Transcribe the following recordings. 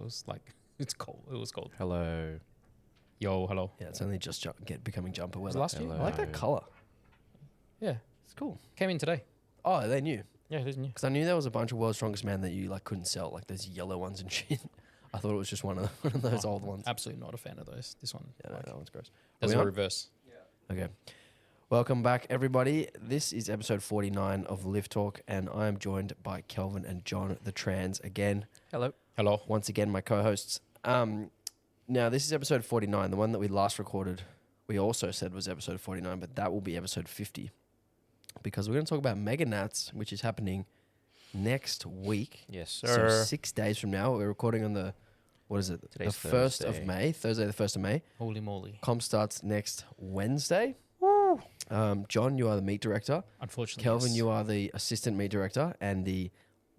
was like, it's cold. It was cold. Hello. Yo, hello. Yeah, it's only just becoming jumper Was weather. it last year? I like that color. Yeah. It's cool. Came in today. Oh, they knew. Yeah, it is new. Because I knew there was a bunch of World's Strongest Man that you like couldn't sell, like those yellow ones and shit. I thought it was just one of those old ones. Absolutely not a fan of those. This one. Yeah, no, that one's gross. There's we a on? reverse. Okay. Welcome back, everybody. This is episode 49 of Lift Talk, and I am joined by Kelvin and John, the trans, again. Hello. Hello. Once again, my co-hosts. Now, this is episode 49. The one that we last recorded, we also said was episode 49, but that will be episode 50. Because we're going to talk about Mega Nats, which is happening next week. Yes, So sir. 6 days from now. We're recording on the, what is it? Today's the 1st of Thursday. May. Thursday, the 1st of May. Holy moly. Comp starts next Wednesday. John, you are the meet director. Unfortunately. Kelvin, yes. you are the assistant meet director and the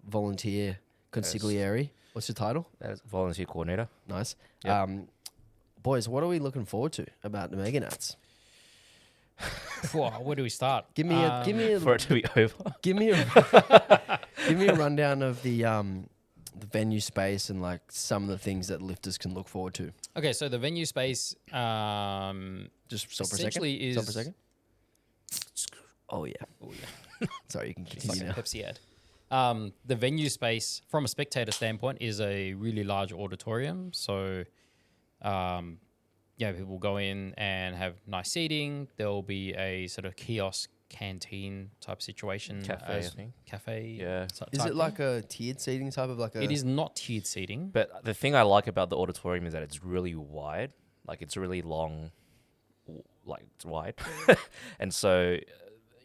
volunteer consigliere. What's your title? That is volunteer coordinator. Nice. Yep. Boys, what are we looking forward to about the Mega Nats? Where do we start? Give me a For it to be over. give me a rundown of the venue space and like some of the things that lifters can look forward to. Okay, so the venue space Just stop for a second. essentially Stop for a is... second. Oh yeah. Oh, yeah. Sorry, you can It's like continue a now. Pepsi ad. The venue space, from a spectator standpoint, is a really large auditorium. So, people go in and have nice seating. There will be a sort of kiosk canteen type situation. Cafe, I think. Cafe. Yeah. Is it like a tiered seating type of like a? It is not tiered seating. But the thing I like about the auditorium is that it's really wide. Like, it's really long. Like, it's wide. And so,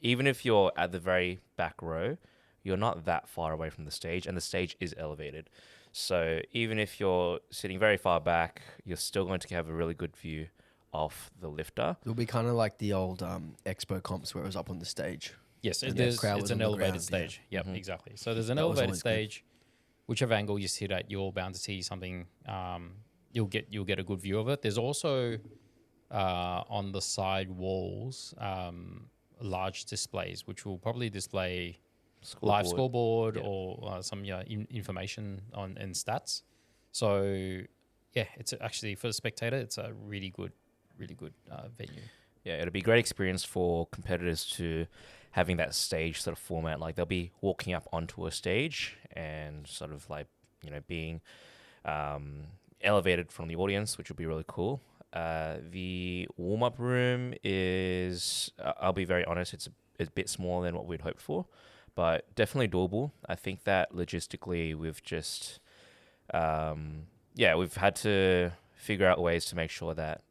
even if you're at the very back row, you're not that far away from the stage, and the stage is elevated. So even if you're sitting very far back, you're still going to have a really good view of the lifter. It'll be kind of like the old expo comps where it was up on the stage. Yes, And the crowd it's was an on the elevated ground, stage. yeah. Yep, exactly. So there's an That was elevated always good. stage. Whichever angle you sit at, you're bound to see something. You'll get a good view of it. There's also on the side walls large displays, which will probably display live scoreboard or some information on and stats. So yeah, it's actually for the spectator, it's a really good venue. Yeah, it'll be a great experience for competitors to having that stage sort of format. Like, they'll be walking up onto a stage and sort of like, being elevated from the audience, which will be really cool. The warm-up room is, I'll be very honest, it's a bit smaller than what we'd hoped for, but definitely doable. I think that logistically we've just, we've had to figure out ways to make sure that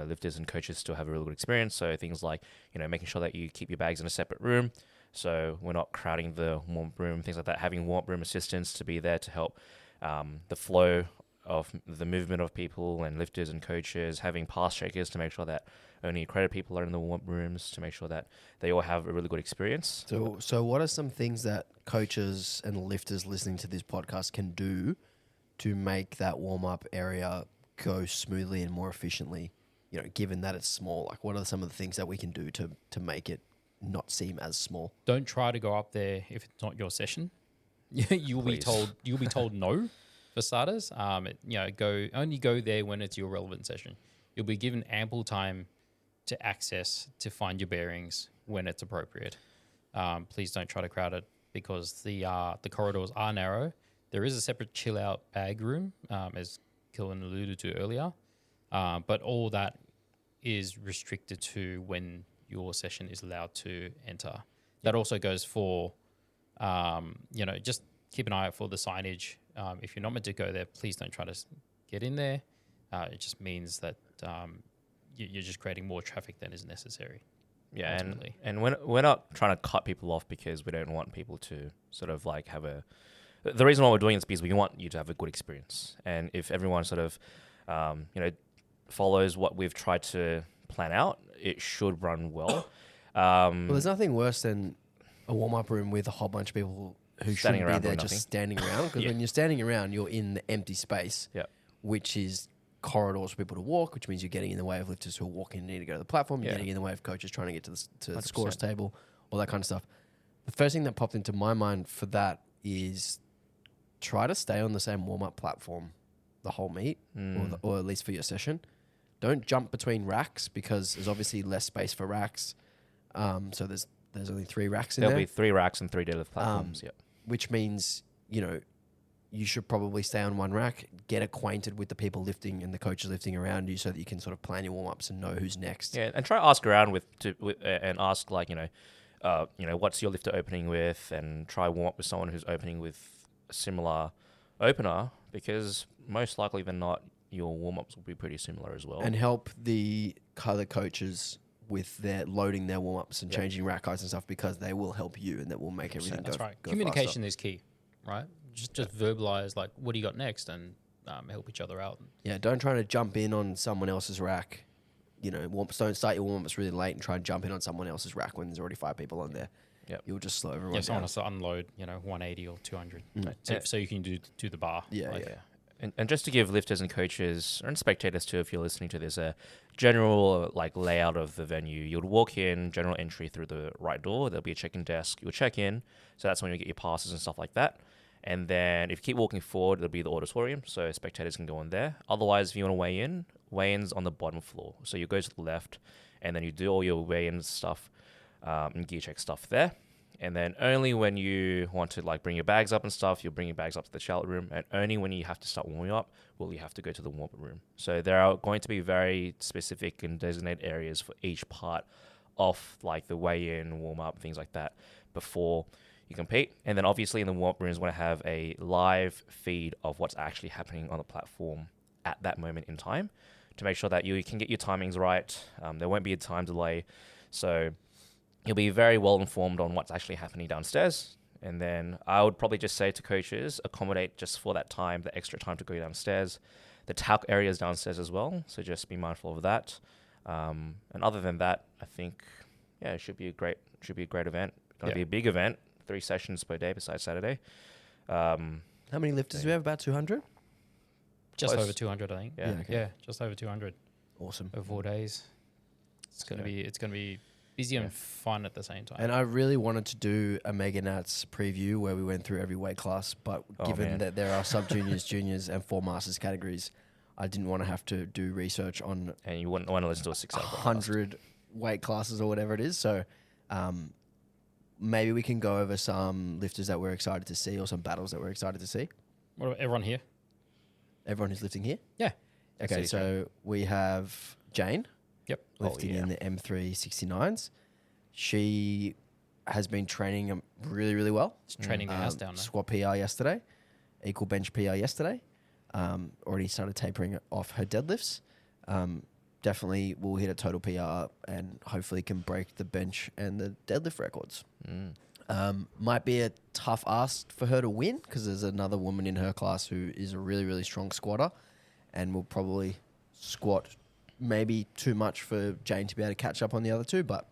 lifters and coaches still have a really good experience. So things like, making sure that you keep your bags in a separate room, so we're not crowding the warm-up room, things like that, having warm-up room assistants to be there to help the flow of the movement of people and lifters and coaches, having pass checkers to make sure that only accredited people are in the warm-up rooms to make sure that they all have a really good experience. So what are some things that coaches and lifters listening to this podcast can do to make that warm-up area go smoothly and more efficiently, given that it's small? Like, what are some of the things that we can do to make it not seem as small? Don't try to go up there if it's not your session. You'll be told no. For starters, go there when it's your relevant session. You'll be given ample time to access to find your bearings when it's appropriate. Please don't try to crowd it because the corridors are narrow. There is a separate chill out bag room, as Kelvin alluded to earlier, but all that is restricted to when your session is allowed to enter. That also goes for, just keep an eye out for the signage. If you're not meant to go there, please don't try to get in there. It just means that you're just creating more traffic than is necessary. Yeah, ultimately. and we're not trying to cut people off because we don't want people to sort of like have a... The reason why we're doing it is because we want you to have a good experience. And if everyone sort of, follows what we've tried to plan out, it should run well. Well, there's nothing worse than a warm-up room with a whole bunch of people who Standing shouldn't around be there, doing just nothing. standing around. Because when you're standing around, you're in the empty space, Yep. which is corridors for people to walk, which means you're getting in the way of lifters who are walking and need to go to the platform. You're Yeah. getting in the way of coaches trying to get to the 100%. scorers table, all that kind of stuff. The first thing that popped into my mind for that is try to stay on the same warm-up platform the whole meet, or at least for your session. Don't jump between racks because there's obviously less space for racks. So there's only 3 racks in there. There'll be 3 racks and 3 deadlift platforms. Yep. Which means, you should probably stay on one rack, get acquainted with the people lifting and the coaches lifting around you so that you can sort of plan your warm-ups and know who's next. Yeah, and try to ask around and ask like, what's your lifter opening with, and try warm up with someone who's opening with a similar opener, because most likely than not, your warm-ups will be pretty similar as well. And help the other coaches with their loading their warm-ups and changing rack heights and stuff, because they will help you and that will make everything That's go right. go Communication faster. is key, right? Just verbalize like, what do you got next, and help each other out. Yeah, don't try to jump in on someone else's rack. Don't start your warm-ups really late and try and jump in on someone else's rack when there's already 5 people on there. Yep. You'll just slow everyone Yeah, down. someone has to unload, 180 or 200, so you can do the bar. Yeah, like, yeah. And just to give lifters and coaches and spectators too, if you're listening to this, a general like layout of the venue. You'd walk in, general entry through the right door. There'll be a check-in desk. You'll check in, so that's when you get your passes and stuff like that. And then if you keep walking forward, there'll be the auditorium, so spectators can go in there. Otherwise, if you want to weigh in, weigh-in's on the bottom floor. So you go to the left, and then you do all your weigh-in stuff and gear check stuff there. And then only when you want to like bring your bags up and stuff, you'll bring your bags up to the shout room. And only when you have to start warming up, will you have to go to the warm-up room. So there are going to be very specific and designated areas for each part of like the weigh-in, warm-up, things like that before you compete. And then obviously in the warm-up rooms, want to have a live feed of what's actually happening on the platform at that moment in time to make sure that you can get your timings right. There won't be a time delay. So you'll be very well informed on what's actually happening downstairs. And then I would probably just say to coaches, accommodate just for that time, the extra time to go downstairs. The talc area is downstairs as well, so just be mindful of that. And other than that, I think, it should be a great event. Going to be a big event, 3 sessions per day besides Saturday. How many lifters do we have? About 200? Just Close. over 200, I think. Yeah. Yeah, okay. Yeah, just over 200 Awesome. over 4 days. It's gonna be busy and fun at the same time. And I really wanted to do a Mega Nats preview where we went through every weight class, but given that there are sub-juniors, juniors, and 4 masters categories, I didn't want to have to do research on And you wouldn't want to listen to a 6-hour podcast. 100 weight classes or whatever it is. So maybe we can go over some lifters that we're excited to see or some battles that we're excited to see. What about everyone here? Everyone who's lifting here? Yeah. Okay, See, so we have Jane Yep. lifting in the M369s. She has been training really, really well. It's training the house down now. Squat PR yesterday, equal bench PR yesterday. Already started tapering off her deadlifts. Definitely will hit a total PR and hopefully can break the bench and the deadlift records. Might be a tough ask for her to win because there's another woman in her class who is a really, really strong squatter and will probably squat maybe too much for Jane to be able to catch up on the other two, but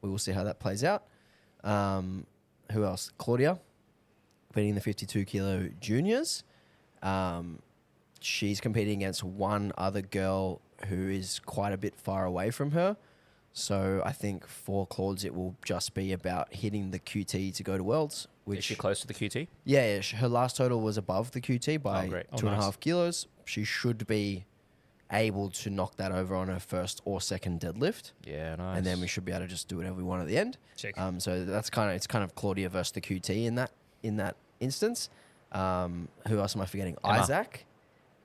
we will see how that plays out. Who else? Claudia, competing in the 52 kilo juniors. She's competing against one other girl who is quite a bit far away from her. So I think for Claude's, it will just be about hitting the QT to go to Worlds. Is she close to the QT? Yeah, her last total was above the QT by great. 2.5 kilos. She should be able to knock that over on her first or second deadlift. Yeah, nice. And then we should be able to just do whatever we want at the end. Sick. So that's kind of Claudia versus the QT in that instance. Who else am I forgetting? Emma. Isaac.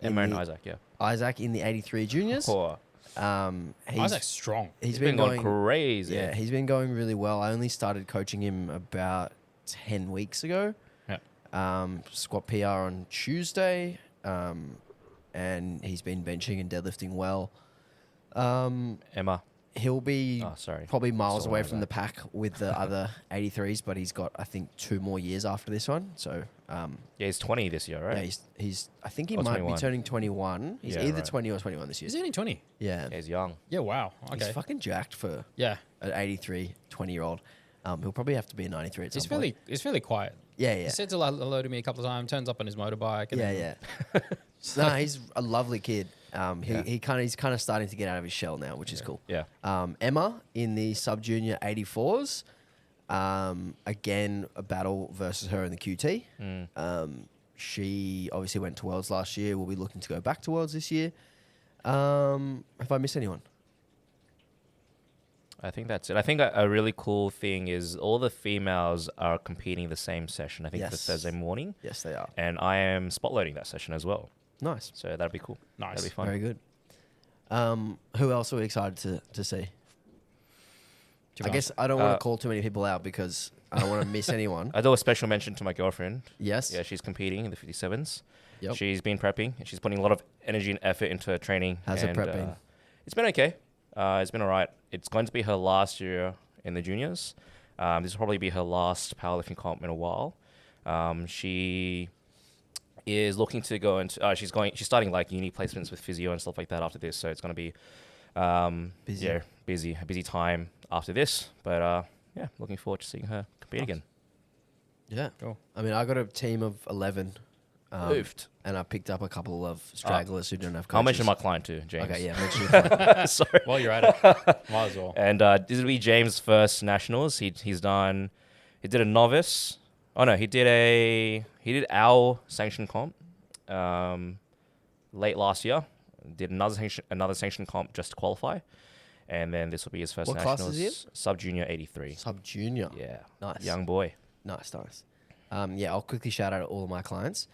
Emma and Isaac, yeah. Isaac in the 83 juniors. Oh, Isaac's strong. He's been going crazy. Yeah, he's been going really well. I only started coaching him about 10 weeks ago. Yeah. Squat PR on Tuesday. And he's been benching and deadlifting well. Emma. He'll be probably miles Still away on from the that. pack with the other 83s, but he's got, I think, 2 more years after this one. So, Yeah, he's 20 this year, right? yeah, he's I think he Or might 21. be turning 21. He's Yeah, either right. 20 or 21 this year. Is he only 20? Yeah. Yeah, he's young. Yeah, wow. Okay. He's fucking jacked for Yeah. an 83, 20-year-old. He'll probably have to be a 93 at some point. He's fairly quiet. Yeah, He yeah. said hello to me a couple of times, turns up on his motorbike. And Yeah, yeah. No, he's a lovely kid. He's kind of starting to get out of his shell now, which is cool. Yeah. Emma in the sub-junior 84s. Again, a battle versus her in the QT. She obviously went to Worlds last year. We'll be looking to go back to Worlds this year. Have I missed anyone? I think that's it. I think a really cool thing is all the females are competing the same session. I think for Yes. Thursday morning, Yes, they are. and I am spotlighting that session as well. Nice. So that'd be cool. Nice. That'd be fun. Very good. Who else are we excited to see? I guess I don't want to call too many people out because I don't want to miss anyone. I do a special mention to my girlfriend. Yes. Yeah, she's competing in the 57s. Yep. She's been prepping and she's putting a lot of energy and effort into her training. How's her prep been? It's been okay. It's been all right. It's going to be her last year in the juniors. This will probably be her last powerlifting comp in a while. She is looking to go into. She's starting like uni placements with physio and stuff like that after this. So it's going to be Busy. Yeah, a busy time after this. But yeah, looking forward to seeing her compete again. Yeah. Cool. I mean, I got a team of 11. Moved. And I picked up a couple of stragglers who don't have coaches. I'll mention my client too, James. Okay, yeah, mention your client. Sorry. While you're at it, might as well. And this will be James' first nationals. He did a novice. Oh no, he did our sanctioned comp late last year. Did another sanctioned comp just to qualify, and then this will be his first What class nationals. is he in? Sub junior 83. Sub junior. Yeah, Nice. young boy. Nice. Yeah, I'll quickly shout out all of my clients.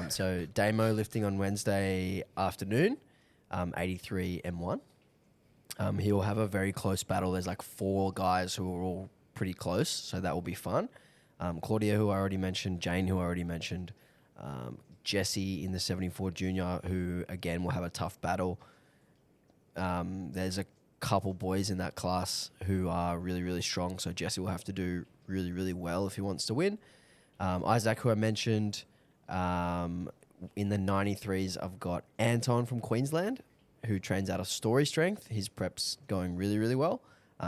So Damo lifting on Wednesday afternoon, 83 M1. He will have a very close battle. There's like 4 guys who are all pretty close, so that will be fun. Claudia, who I already mentioned, Jane, who I already mentioned, Jesse in the 74 junior, who again will have a tough battle. There's a couple boys in that class who are really, really strong, so Jesse will have to do really, really well if he wants to win. Isaac, who I mentioned, in the 93s, I've got Anton from Queensland, who trains out of Story Strength. His prep's going really, really well.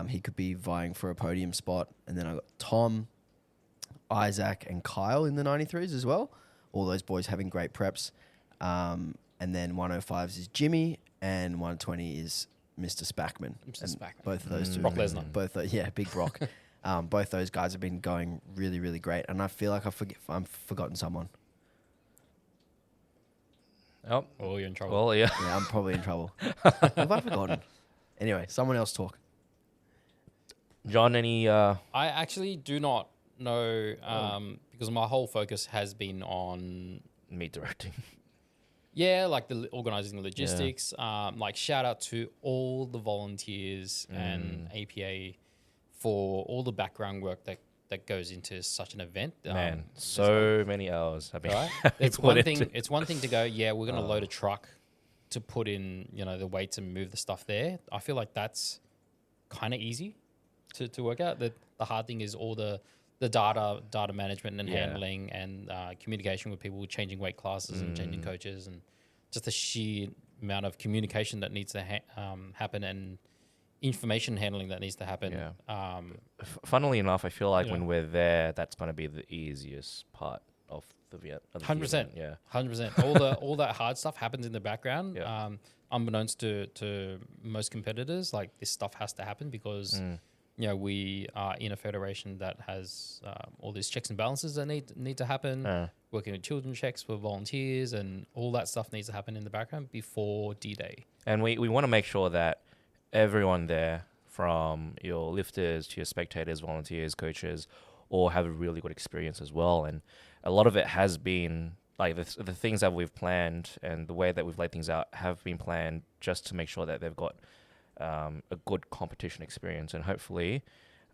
He could be vying for a podium spot. And then I got Tom, Isaac, and Kyle in the 93s as well. All those boys having great preps. And then 105s is Jimmy, and 120 is Mr. Spackman. Mr. And Spackman. both of those two. Brock Lesnar. Big Brock. Both those guys have been going really, really great. And I feel like I've forgotten someone. Oh, Oh, you're in trouble. well, yeah. Yeah, I'm probably in trouble. Have I forgotten? Anyway, someone else talk. John, any? I actually do not know because my whole focus has been on Meet directing. like organizing the logistics. Like shout out to all the volunteers and APA for all the background work that goes into such an event. Man, so many hours have been. Right? It's one thing. It's one thing to go. Yeah, we're going to load a truck to put in, the weights and move the stuff there. I feel like that's kind of easy to work out. The hard thing is all the data management and handling and communication with people, changing weight classes and changing coaches, and just the sheer amount of communication that needs to happen and information handling that needs to happen. Yeah. Funnily enough, I feel like when we're there, that's going to be the easiest part of the event. 100%. Yeah. 100%. All that hard stuff happens in the background. Yeah. Unbeknownst to most competitors, like this stuff has to happen because we are in a federation that has all these checks and balances that need to happen. Working with children's checks for volunteers, and all that stuff needs to happen in the background before D-Day. And we want to make sure that everyone there, from your lifters to your spectators, volunteers, coaches, all have a really good experience as well. And a lot of it has been like the things that we've planned and the way that we've laid things out have been planned just to make sure that they've got a good competition experience. And hopefully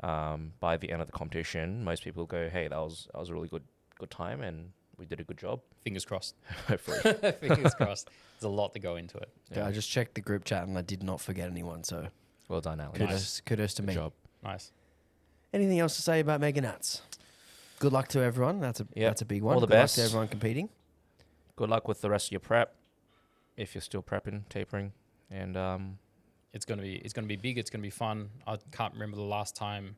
by the end of the competition, most people go, hey, that was a really good time and we did a good job. Fingers crossed. Hopefully. Fingers crossed. There's a lot to go into it. Yeah, I just checked the group chat and I did not forget anyone. So Well done, Alex. kudos to Good me. job. Nice. Anything else to say about Mega Nats? Good luck to everyone. That's a big one. All the Good luck best to everyone competing. Good luck with the rest of your prep, if you're still prepping, tapering, and It's gonna be big. It's gonna be fun. I can't remember the last time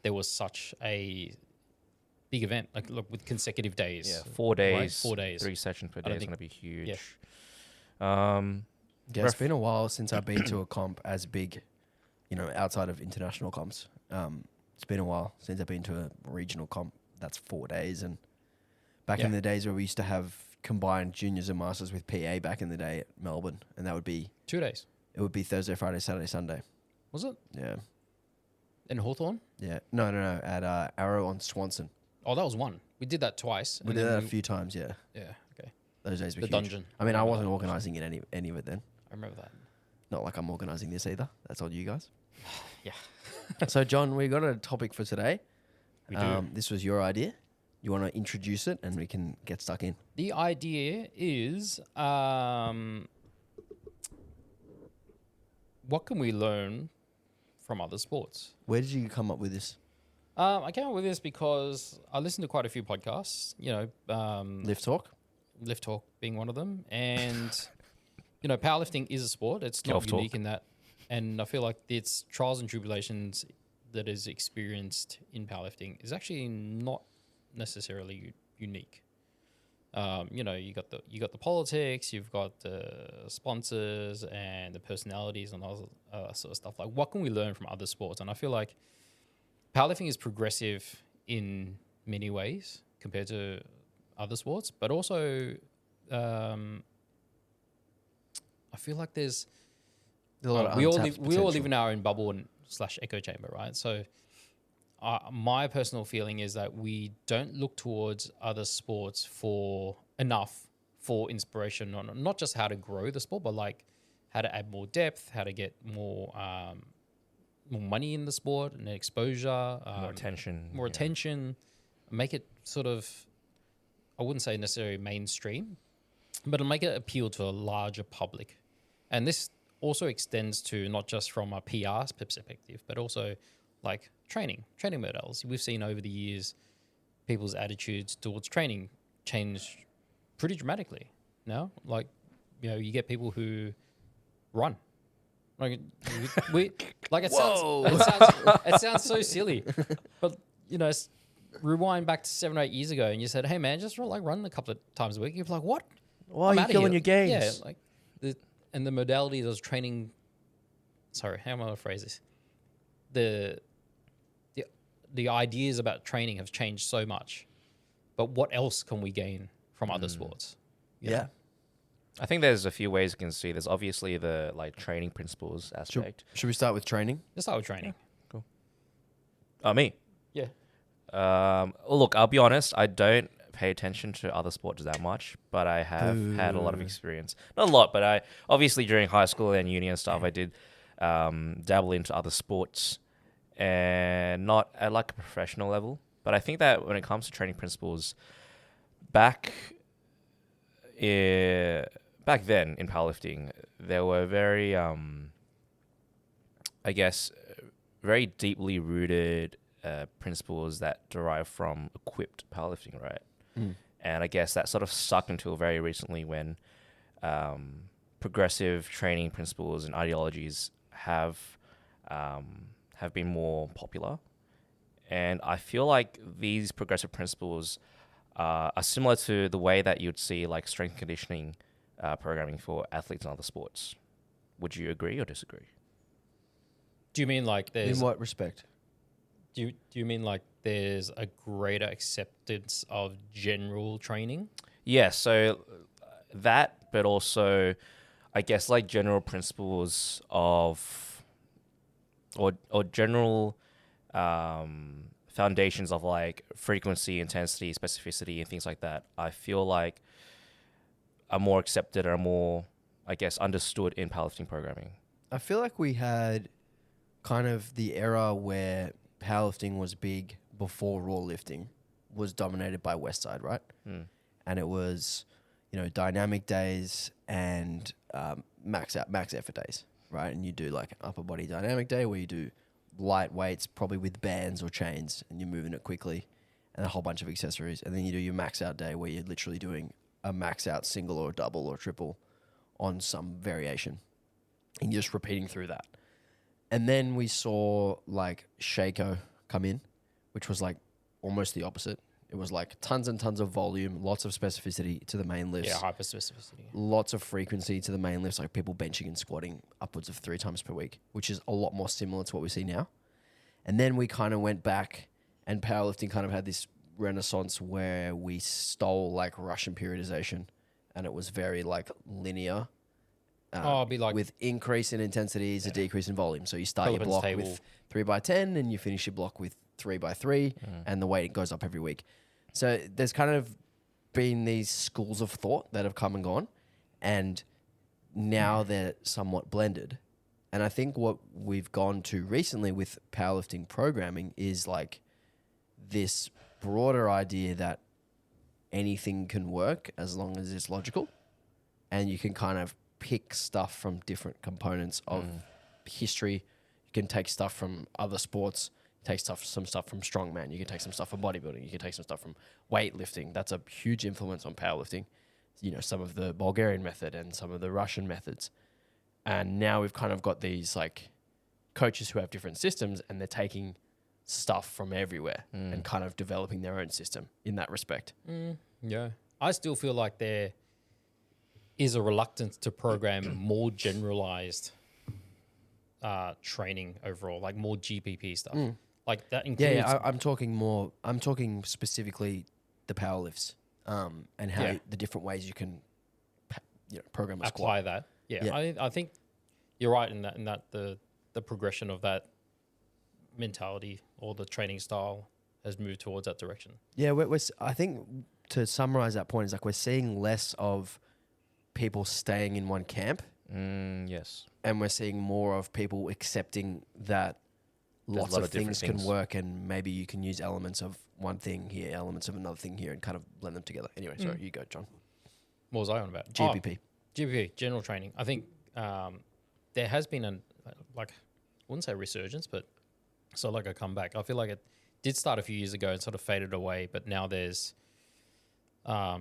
there was such a big event, like look, with consecutive days. 4 days, Right? 4 days. 3 sessions per I day don't is think- going to be huge. Yeah. Yeah, it's been a while since I've been to a comp as big, outside of international comps. It's been a while since I've been to a regional comp that's 4 days, Back in the days where we used to have combined juniors and masters with PA back in the day at Melbourne, and that would be 2 days. it would be Thursday, Friday, Saturday, Sunday. Was it? Yeah, In Hawthorn? yeah. No, at Arrow on Swanson. Oh, that was one. We did that twice. We and did then that a few times. Yeah, Yeah, okay. those days were The huge. dungeon. I mean, I remember wasn't that. organising it any of it then. I remember that. Not like I'm organising this either. That's on you guys. Yeah. So, John, we got a topic for today. We do. This was your idea. You want to introduce it, and we can get stuck in. The idea is what can we learn from other sports? Where did you come up with this? I came up with this because I listened to quite a few podcasts, Lift Talk? Lift Talk being one of them. And, powerlifting is a sport. It's not Golf talk. unique in that. And I feel like its trials and tribulations that is experienced in powerlifting is actually not necessarily unique. You got the politics, you've got the sponsors and the personalities and all sort of stuff. Like, what can we learn from other sports? And I feel like powerlifting is progressive in many ways compared to other sports, but also I feel like there's There's a lot of we all untapped live potential. in our own bubble and / echo chamber, right? So my personal feeling is that we don't look towards other sports for inspiration on not just how to grow the sport, but like how to add more depth, how to get more money in the sport and exposure, More attention. more attention, make it sort of, I wouldn't say necessarily mainstream, but it'll make it appeal to a larger public. And this also extends to not just from a PR perspective, but also like training models. We've seen over the years people's attitudes towards training change pretty dramatically now. Like, you get people who run. Like it sounds so silly, but rewind back to 7 or 8 years ago, and you said, "Hey man, just run a couple of times a week." You're like, "What? Why I'm are you outta killing here." your gains? Yeah, like the modalities of training. Sorry, how am I going to phrase this? The ideas about training have changed so much, but what else can we gain from other sports? Yeah. I think there's a few ways you can see. There's obviously the training principles aspect. Should we start with training? Just start with training. Oh, me. Yeah. Look, I'll be honest. I don't pay attention to other sports that much, but I have had a lot of experience. Not a lot, but I obviously during high school and uni and stuff, I did dabble into other sports, and not at like a professional level. But I think that when it comes to training principles, back then in powerlifting, there were very, very deeply rooted principles that derive from equipped powerlifting, right? And I guess that sort of stuck until very recently when progressive training principles and ideologies have been more popular. And I feel like these progressive principles are similar to the way that you'd see like strength conditioning programming for athletes in other sports. Would you agree or disagree? Do you mean like there's? In what respect? Do you mean like there's a greater acceptance of general training? Yeah, so that, but also, I guess like general principles of, or general foundations of like frequency, intensity, specificity, and things like that. I feel like are more accepted or more, I guess, understood in powerlifting programming. I feel like we had kind of the era where powerlifting was big before raw lifting was dominated by Westside, right? And it was, dynamic days and max effort days, right? And you do like an upper body dynamic day where you do light weights, probably with bands or chains, and you're moving it quickly, and a whole bunch of accessories. And then you do your max out day where you're literally doing a max out single or double or triple on some variation, and you're just repeating through that. And then we saw like Shaco come in, which was like almost the opposite. It was like tons and tons of volume, lots of specificity to the main lifts. Yeah, hyper specificity. Lots of frequency to the main lifts, like people benching and squatting upwards of 3 times per week, which is a lot more similar to what we see now. And then we kind of went back, and powerlifting kind of had this renaissance where we stole like Russian periodization, and it was very like linear. It'd be like With increase in intensity is a decrease in volume. So you start your Kelvin's block table. with 3x10 and you finish your block with 3x3 and the weight goes up every week. So there's kind of been these schools of thought that have come and gone, and now they're somewhat blended. And I think what we've gone to recently with powerlifting programming is like this broader idea that anything can work as long as it's logical, and you can kind of pick stuff from different components of history. You can take stuff from other sports, take some stuff from strongman. You can take some stuff from bodybuilding. You can take some stuff from weightlifting. That's a huge influence on powerlifting. You know, some of the Bulgarian method and some of the Russian methods. And now we've kind of got these like coaches who have different systems, and they're taking stuff from everywhere and kind of developing their own system in that respect. Yeah. I still feel like there is a reluctance to program more generalized training overall, like more GPP stuff. Like that includes... Yeah, I'm talking specifically the power lifts and how the different ways you can program a squat. apply that. Yeah. I think you're right in that the progression of that mentality or the training style has moved towards that direction. Yeah, I think to summarize that point is like we're seeing less of people staying in one camp. Yes. And we're seeing more of people accepting that lots of things can work, and maybe you can use elements of one thing here, elements of another thing here, and kind of blend them together. Anyway, sorry, you go, John. What was I on about? GPP. GPP, general training. I think there has been I wouldn't say resurgence, but sort of like a comeback. I feel like it did start a few years ago and sort of faded away, but now there's, I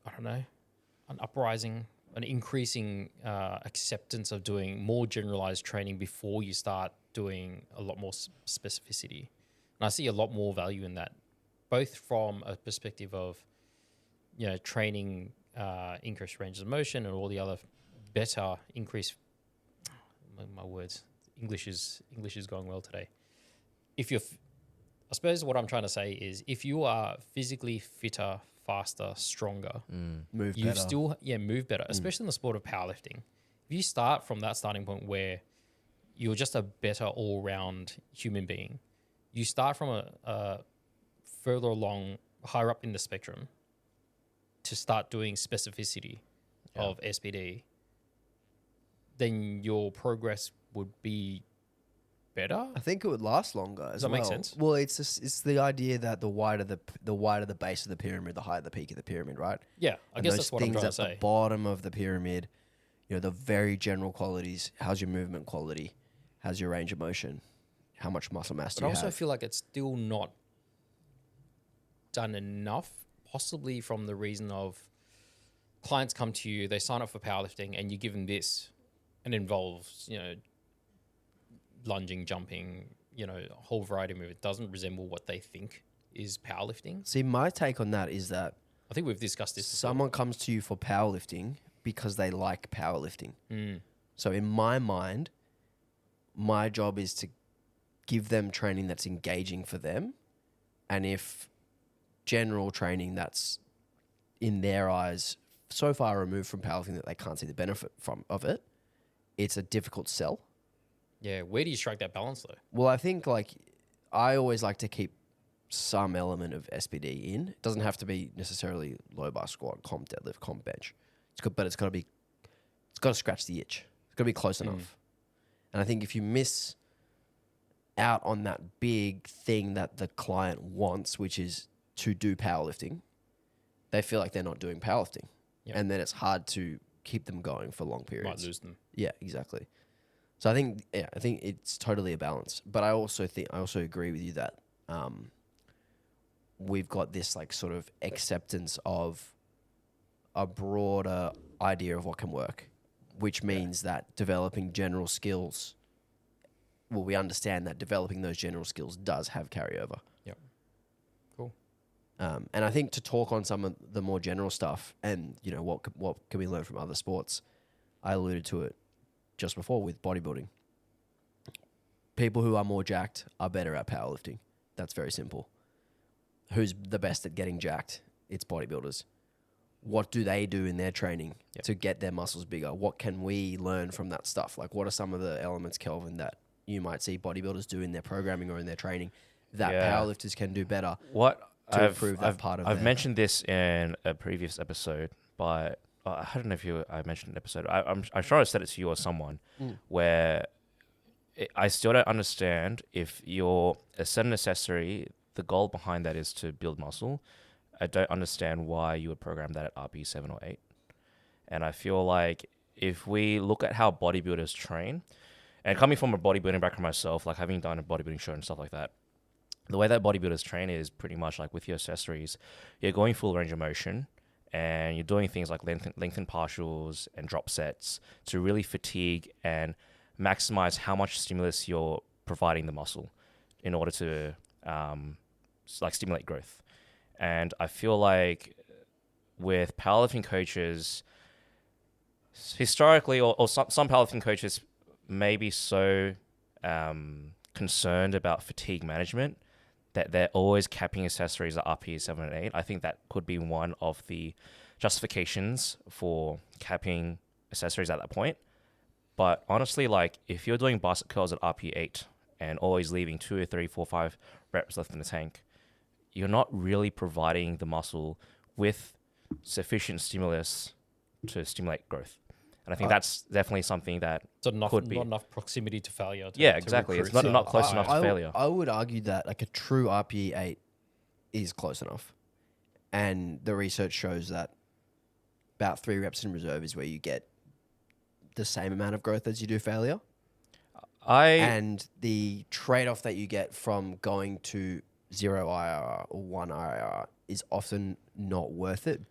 don't know, an uprising, an increasing acceptance of doing more generalized training before you start doing a lot more specificity. And I see a lot more value in that, both from a perspective of, training increased ranges of motion and all the other better increased, my words, English is going well today. I suppose what I'm trying to say is if you are physically fitter, faster, stronger, move better, especially in the sport of powerlifting. If you start from that starting point where you're just a better all-round human being, you start from a further along, higher up in the spectrum to start doing specificity of SPD, then your progress would be better. I think it would last longer. Does that make sense? Well, it's the idea that the wider the base of the pyramid, the higher the peak of the pyramid, right? Yeah, I guess that's what I'm trying to say. At the bottom of the pyramid, the very general qualities. How's your movement quality? How's your range of motion? How much muscle mass do you have? I also feel like it's still not done enough, possibly from the reason of clients come to you, they sign up for powerlifting, and you give them this, and it involves, lunging, jumping, a whole variety of movement. It doesn't resemble what they think is powerlifting. See, my take on that is that I think we've discussed this before. Someone comes to you for powerlifting because they like powerlifting. So in my mind, my job is to give them training that's engaging for them. And if general training that's in their eyes so far removed from powerlifting that they can't see the benefit of it, it's a difficult sell. Yeah, where do you strike that balance though? Well, I think I always like to keep some element of SPD in. It doesn't have to be necessarily low bar squat, comp deadlift, comp bench. But it's got to scratch the itch. It's got to be close enough. And I think if you miss out on that big thing that the client wants, which is to do powerlifting, they feel like they're not doing powerlifting. Yep. And then it's hard to keep them going for long periods. Might lose them. Yeah, exactly. So I think it's totally a balance. But I also agree with you that we've got this sort of acceptance of a broader idea of what can work, which means that developing general skills, well, we understand that developing those general skills does have carryover. Yep. Cool. And I think to talk on some of the more general stuff and, what can we learn from other sports, I alluded to it just before with bodybuilding. People who are more jacked are better at powerlifting. That's very simple. who's the best at getting jacked? It's bodybuilders. What do they do in their training to get their muscles bigger? What can we learn from that stuff? Like, what are some of the elements, Kelvin, that you might see bodybuilders do in their programming or in their training that powerlifters can do better to improve that part of I've mentioned this in a previous episode, but I don't know if I mentioned an episode. I'm sure I said it to you or someone where I still don't understand if you're a certain accessory, the goal behind that is to build muscle. I don't understand why you would program that at RP 7 or 8. And I feel like if we look at how bodybuilders train, and coming from a bodybuilding background myself, like having done a bodybuilding show and stuff like that, the way that bodybuilders train is pretty much like with your accessories, you're going full range of motion and you're doing things like lengthen partials and drop sets to really fatigue and maximize how much stimulus you're providing the muscle in order to like stimulate growth. And I feel like with powerlifting coaches, historically, or some powerlifting coaches may be so concerned about fatigue management that they're always capping accessories at RP 7 and 8. I think that could be one of the justifications for capping accessories at that point. But honestly, like if you're doing bicep curls at RP 8 and always leaving 2 or 3, 4, 5 reps left in the tank, you're not really providing the muscle with sufficient stimulus to stimulate growth. And I think that's definitely something that could be. Not enough proximity to failure. Exactly. It's not close enough to failure. I would argue that like a true RPE 8 is close enough. And the research shows that about 3 reps in reserve is where you get the same amount of growth as you do failure. And the trade-off that you get from going to 0 IRR or 1 IRR is often not worth it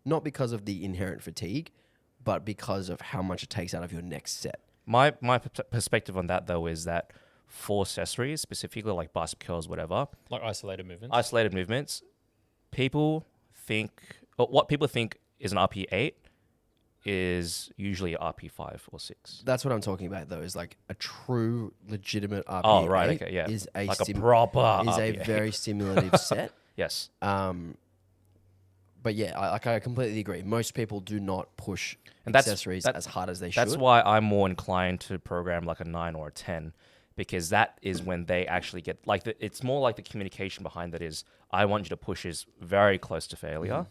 not because of the inherent fatigue, but because of how much it takes out of your next set. My perspective on that, though, is that for accessories, specifically like bicep curls, whatever. Like isolated movements, what people think is an RP 8 is usually RP 5 or 6. That's what I'm talking about, though, is like a true, legitimate RP 8 is a very stimulative set. Yes. But yeah, I completely agree. Most people do not push accessories as hard as they should. That's why I'm more inclined to program like a 9 or a 10, because that is when they actually get it's more like the communication behind that is I want you to push is very close to failure,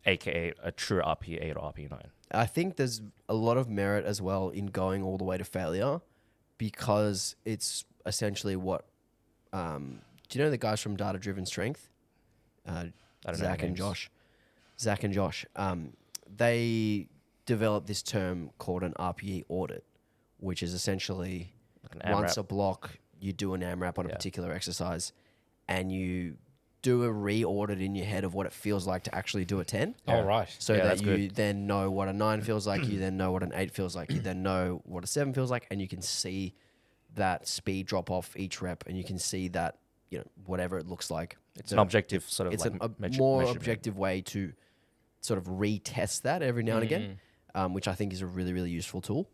aka a true RP 8 or RP 9. I think there's a lot of merit as well in going all the way to failure, because it's essentially what do you know the guys from Data Driven Strength? Zach and Josh. They developed this term called an RPE audit, which is essentially like once a block, you do an AMRAP on a particular exercise and you do a re-audit in your head of what it feels like to actually do a 10. Oh, right. So that you then know what a 9 feels like, you then know what an 8 feels like, you then know what a 7 feels like, and you can see that speed drop off each rep, and you can see that, whatever it looks like. It's an objective sort of it's a more objective way to sort of retest that every now and again, which I think is a really, really useful tool.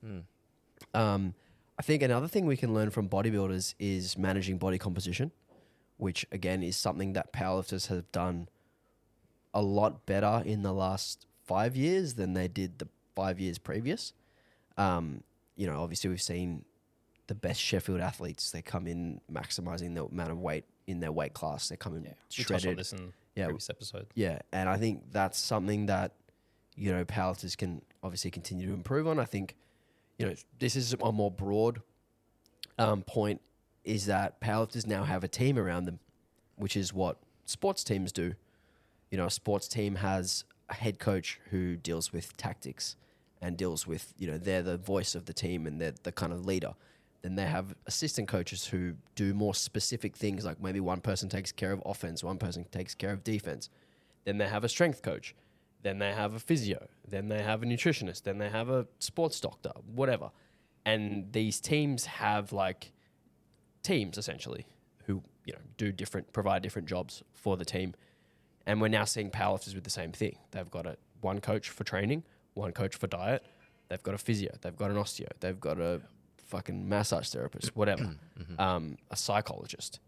I think another thing we can learn from bodybuilders is managing body composition, which again is something that powerlifters have done a lot better in the last 5 years than they did the 5 years previous. Obviously we've seen the best Sheffield athletes, they come in maximizing the amount of weight in their weight class. They come in shredded. We touched on this in previous episode. Yeah, and I think that's something that, powerlifters can obviously continue to improve on. I think, this is a more broad point, is that powerlifters now have a team around them, which is what sports teams do. A sports team has a head coach who deals with tactics and deals with, they're the voice of the team and they're the kind of leader. Then they have assistant coaches who do more specific things, like maybe one person takes care of offense, one person takes care of defense. Then they have a strength coach. Then they have a physio. Then they have a nutritionist. Then they have a sports doctor, whatever. And these teams have teams essentially who, provide different jobs for the team. And we're now seeing powerlifters with the same thing. They've got one coach for training, one coach for diet. They've got a physio. They've got an osteo. They've got a fucking massage therapist, whatever, a psychologist.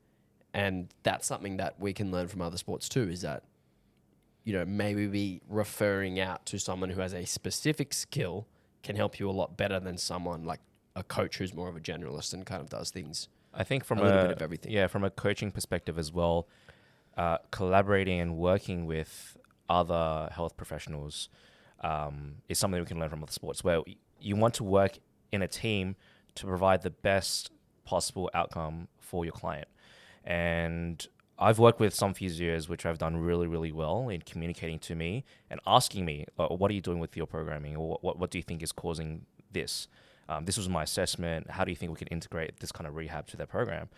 And that's something that we can learn from other sports too, is that, maybe be referring out to someone who has a specific skill can help you a lot better than someone like a coach who's more of a generalist and kind of does things. I think from a little bit of everything. Yeah, from a coaching perspective as well, collaborating and working with other health professionals is something we can learn from other sports, where you want to work in a team to provide the best possible outcome for your client. And I've worked with some physios which have done really, really well in communicating to me and asking me, what are you doing with your programming? Or what do you think is causing this? This was my assessment. How do you think we can integrate this kind of rehab to their program?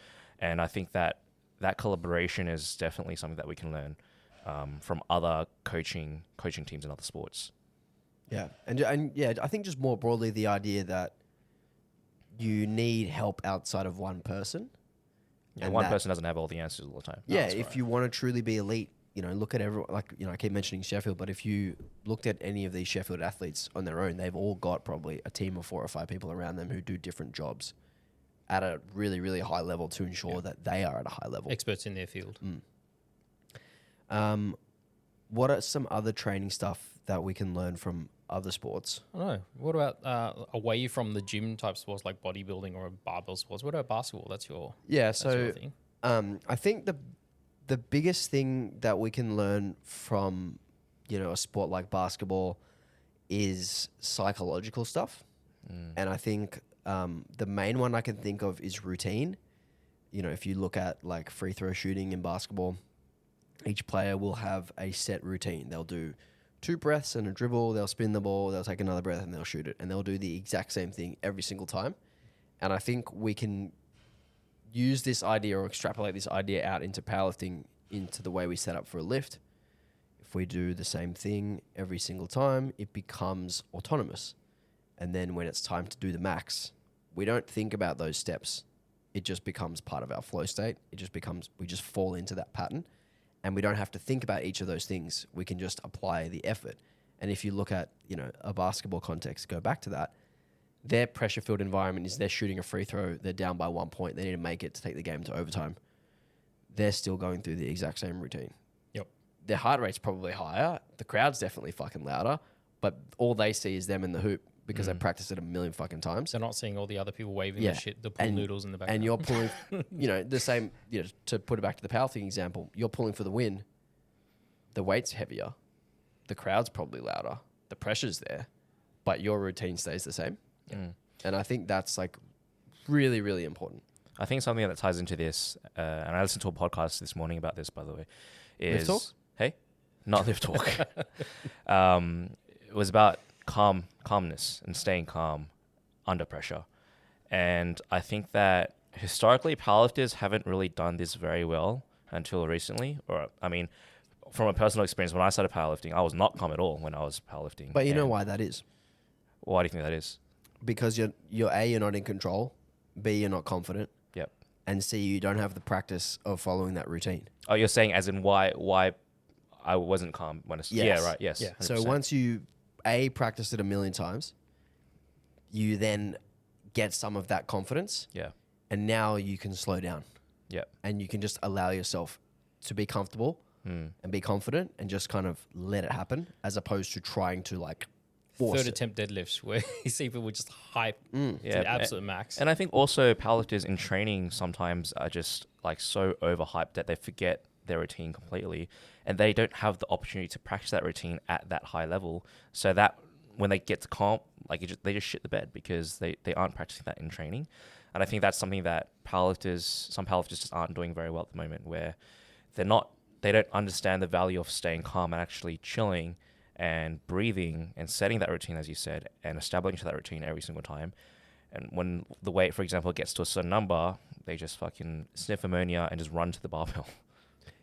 And I think that collaboration is definitely something that we can learn from other coaching teams in other sports. Yeah. And yeah, I think just more broadly, the idea that you need help outside of one person. Yeah, one person doesn't have all the answers all the time. Yeah, if you want to truly be elite, look at everyone. Like, I keep mentioning Sheffield, but if you looked at any of these Sheffield athletes on their own, they've all got probably a team of 4 or 5 people around them who do different jobs at a really, really high level to ensure that they are at a high level. Experts in their field. What are some other training stuff that we can learn from other sports? I don't know. What about away from the gym type sports like bodybuilding or barbell sports? What about basketball? That's your thing. I think the biggest thing that we can learn from a sport like basketball is psychological stuff, and I think the main one I can think of is routine. If you look at like free throw shooting in basketball, each player will have a set routine. They'll do 2 breaths and a dribble, they'll spin the ball, they'll take another breath and they'll shoot it. And they'll do the exact same thing every single time. And I think we can use this idea or extrapolate this idea out into powerlifting, into the way we set up for a lift. If we do the same thing every single time, it becomes autonomous. And then when it's time to do the max, we don't think about those steps. It just becomes part of our flow state. We just fall into that pattern. And we don't have to think about each of those things. We can just apply the effort. And if you look at, a basketball context, go back to that, their pressure-filled environment is they're shooting a free throw, they're down by 1 point, they need to make it to take the game to overtime. They're still going through the exact same routine. Yep. Their heart rate's probably higher, the crowd's definitely fucking louder, but all they see is them in the hoop because they practiced it a million fucking times. They're not seeing all the other people waving the pool noodles in the background. And you're pulling, the same, to put it back to the powerlifting example, you're pulling for the win. The weight's heavier. The crowd's probably louder. The pressure's there, but your routine stays the same. And I think that's like really, really important. I think something that ties into this, and I listened to a podcast this morning about this, by the way, is... Lift talk? Hey? Not lift talk. It was about calmness and staying calm under pressure. And I think that historically powerlifters haven't really done this very well until recently. Or, I mean, from a personal experience, when I started powerlifting, I was not calm at all when I was powerlifting. But you know why that is? Why do you think that is? Because you're A, you're not in control. B, you're not confident. Yep. And C, you don't have the practice of following that routine. Oh, you're saying as in why I wasn't calm when I... Yes. Yeah, right, yes. Yeah. 100%. So once you, A, practice it a million times, you then get some of that confidence. Yeah. And now you can slow down. Yep. And you can just allow yourself to be comfortable and be confident and just kind of let it happen, as opposed to trying to like force Third attempt deadlifts where you see people just hype to Yeah. the absolute max. And I think also powerlifters in training sometimes are just like so overhyped that they forget their routine completely, and they don't have the opportunity to practice that routine at that high level. So that when they get to comp, like they just shit the bed because they aren't practicing that in training. And I think that's something that some powerlifters just aren't doing very well at the moment, where they don't understand the value of staying calm and actually chilling and breathing and setting that routine, as you said, and establishing that routine every single time. And when the weight, for example, gets to a certain number, they just fucking sniff ammonia and just run to the barbell.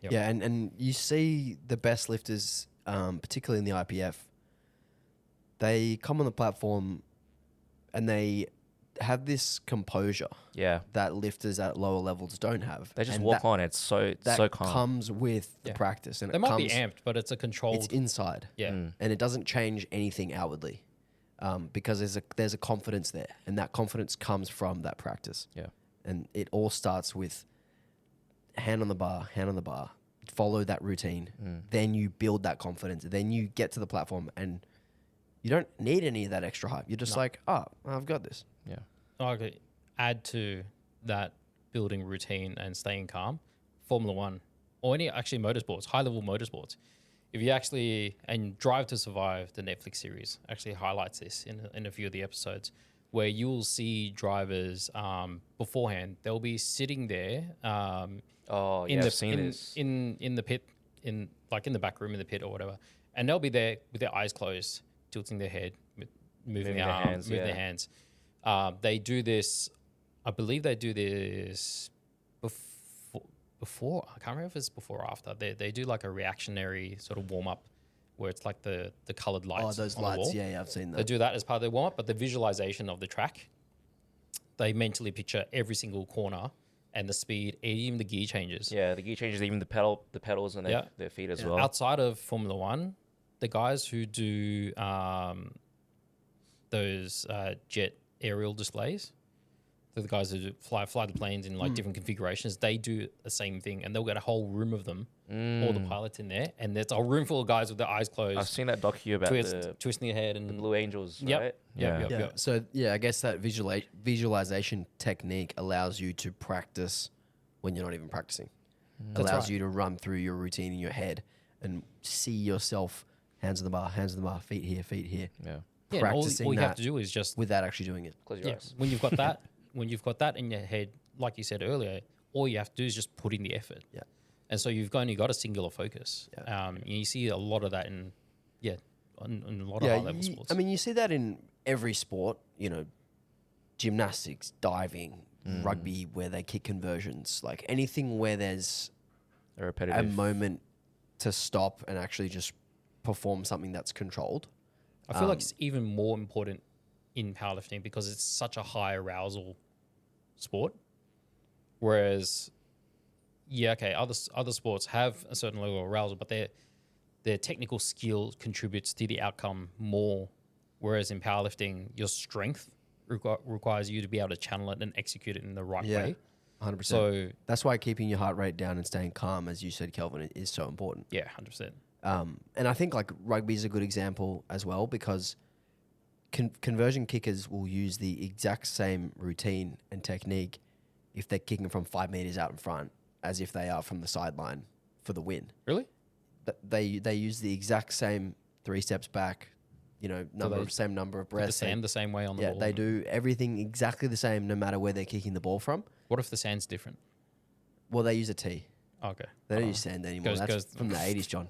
Yep. Yeah, and you see the best lifters, particularly in the IPF, they come on the platform and they have this composure Yeah. that lifters at lower levels don't have. They just And walk that- on. It's so That calm. comes with the Yeah. practice. And They it might comes, be amped, but it's a controlled. it's inside. yeah. Mm. And it doesn't change anything outwardly, because there's a confidence there, and that confidence comes from that practice. Yeah. And it all starts with hand on the bar, follow that routine. Then you build that confidence. Then you get to the platform and you don't need any of that extra hype. You're just like, oh, I've got this. Yeah. Okay. Add to that building routine and staying calm, Formula One or any actually motorsports, high level motorsports. If you actually, and Drive to Survive, the Netflix series, actually highlights this in a few of the episodes, where you'll see drivers beforehand. They'll be sitting there I've seen this. in the pit, in the back room in the pit or whatever, and they'll be there with their eyes closed, tilting their head, moving their arms, moving their hands. They do this. I believe they do this before. I can't remember if it's before or after. They do like a reactionary sort of warm up, where it's like the colored lights. Oh, those on lights. the wall. Yeah, I've seen that. They do that as part of their warm up, but the visualization of the track, they mentally picture every single corner and the speed, even the gear changes. Yeah, the gear changes, even the pedals and their feet as well. Outside of Formula One, the guys who do those jet aerial displays, the guys who fly the planes in like different configurations, they do the same thing, and they'll get a whole room of them, all the pilots in there, and there's a room full of guys with their eyes closed. I've seen that docu about twisting their head and the Blue Angels, Yep. right? Yep. So I guess that visualization technique allows you to practice when you're not even practicing. Allows you to run through your routine in your head and see yourself hands on the bar, feet here. Yeah. Yeah, Practicing all you have that to do is just without actually doing it. Close your eyes. when you've got that in your head, like you said earlier, all you have to do is just put in the effort. Yeah. And so you've only got a singular focus. Yeah. You see a lot of that in a lot of high level sports. I mean, you see that in every sport, gymnastics, diving, rugby, where they kick conversions, like anything where there's A repetitive. a moment to stop and actually just perform something that's controlled. I feel like it's even more important in powerlifting because it's such a high arousal sport. Whereas, other sports have a certain level of arousal, but their technical skill contributes to the outcome more. Whereas in powerlifting, your strength requires you to be able to channel it and execute it in the right way. 100%. So that's why keeping your heart rate down and staying calm, as you said, Kelvin, is so important. yeah, 100%. And I think like rugby is a good example as well because conversion kickers will use the exact same routine and technique if they're kicking from 5 meters out in front as if they are from the sideline for the win. Really? But they use the exact same 3 steps back, same number of breaths. The same way on the ball. Yeah, they do everything exactly the same no matter where they're kicking the ball from. What if the sand's different? Well, they use a tee. Okay. They don't use sand anymore. That's from the 80s, John.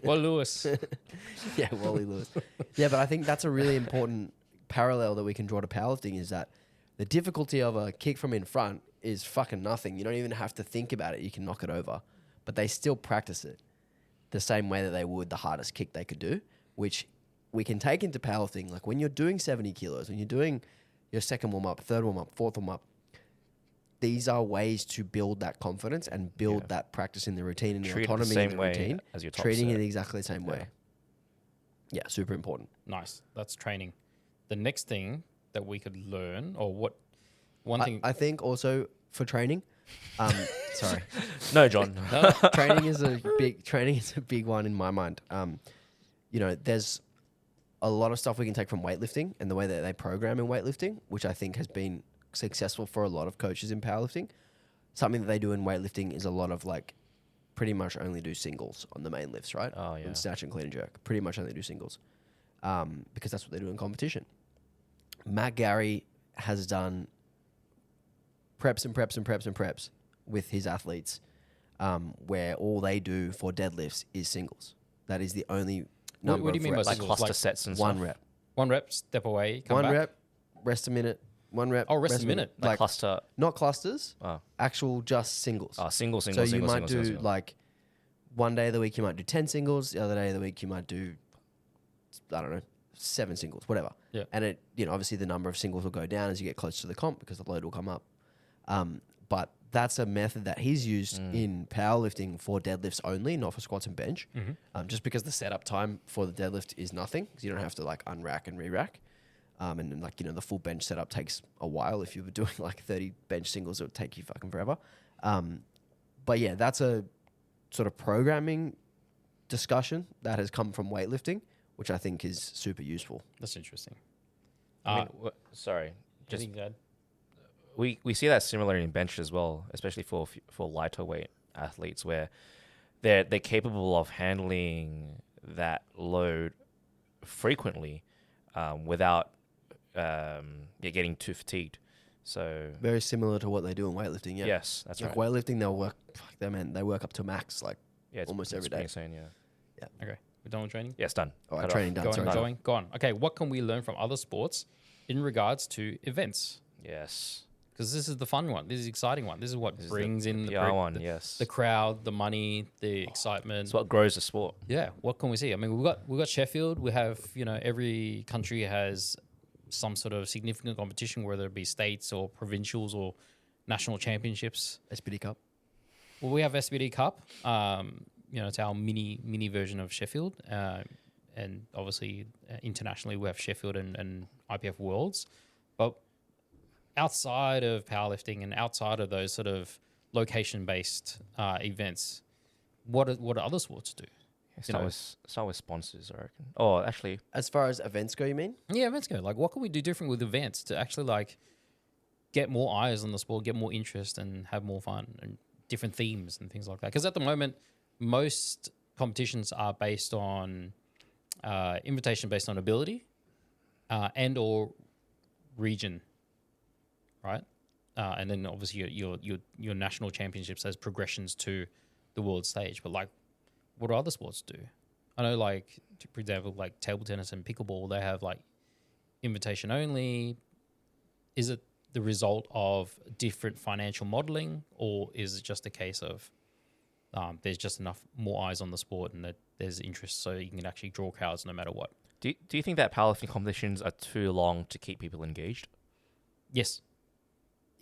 Well, Lewis. Yeah, Wally Lewis. Yeah, but I think that's a really important parallel that we can draw to powerlifting is that the difficulty of a kick from in front is fucking nothing. You don't even have to think about it. You can knock it over. But they still practice it the same way that they would the hardest kick they could do, which we can take into powerlifting. Like when you're doing 70 kilos, when you're doing your second warm-up, third warm-up, fourth warm-up, these are ways to build that confidence and build that practice in the routine and the autonomy in the routine. As your top treating set. it exactly the same way. Yeah, super important. Nice. That's training. The next thing that we could learn, or what one thing I think also for training, sorry, No, John. training is a big one in my mind. There's a lot of stuff we can take from weightlifting and the way that they program in weightlifting, which I think has been successful for a lot of coaches in powerlifting. Something that they do in weightlifting is a lot of like pretty much only do singles on the main lifts, right? Oh, yeah. On snatch and clean and jerk. Pretty much only do singles because that's what they do in competition. Matt Gary has done preps and preps and preps and preps with his athletes where all they do for deadlifts is singles. That is the only number what do you of mean by reps. Like singles? cluster Like sets and One stuff. rep. 1 rep, step away, come One back. rep, rest a minute. 1 rep. Oh, rest a minute. Like cluster. Not clusters, Oh, actual just singles. single. So single, you might single, do single. like one day of the week you might do 10 singles, the other day of the week you might do, I don't know, 7 singles, whatever. Yeah. And it, obviously the number of singles will go down as you get close to the comp because the load will come up. But that's a method that he's used in powerlifting for deadlifts only, not for squats and bench. Just because the setup time for the deadlift is nothing because you don't have to like unrack and re-rack. And then, like, the full bench setup takes a while. If you were doing like 30 bench singles, it would take you fucking forever. But yeah, that's a sort of programming discussion that has come from weightlifting, which I think is super useful. That's interesting. I mean, sorry, just Anything to add? we see that similar in bench as well, especially for lighter weight athletes, where they're capable of handling that load frequently without getting too fatigued. So Very similar to what they do in weightlifting. Yeah. yes, that's Like right. weightlifting, they'll work. Fuck, they work up to max. Like, Yeah, it's almost every pretty day. insane, yeah. Okay, we're done with training. Yes, done. all right, Cut training off. done. Go Sorry. on, going, go on. Okay, what can we learn from other sports in regards to events? Yes. Because this is the fun one. This is the exciting one. This is what This is brings in the, PR one. Yes. the crowd, the money, the excitement. It's what grows the sport. Yeah, what can we see? I mean, we've got Sheffield. We have, every country has some sort of significant competition, whether it be states or provincials or national championships. SPD Cup. Well, we have SBD Cup. It's our mini version of Sheffield, and obviously internationally we have Sheffield and IPF Worlds. But outside of powerlifting and outside of those sort of location-based events, what do other sports do? Start with sponsors, I reckon. Oh, actually, As far as events go, you mean? Yeah, events go. Like, what can we do different with events to actually like get more eyes on the sport, get more interest, and have more fun and different themes and things like that? Because at the moment, most competitions are based on invitation based on ability and or region, right? And then obviously your national championships as progressions to the world stage. But like, what do other sports do? I know, like, for example, like table tennis and pickleball, they have like invitation only. Is it the result of different financial modeling, or is it just a case of there's just enough more eyes on the sport and that there's interest so you can actually draw crowds no matter what? do you think that powerlifting competitions are too long to keep people engaged? Yes.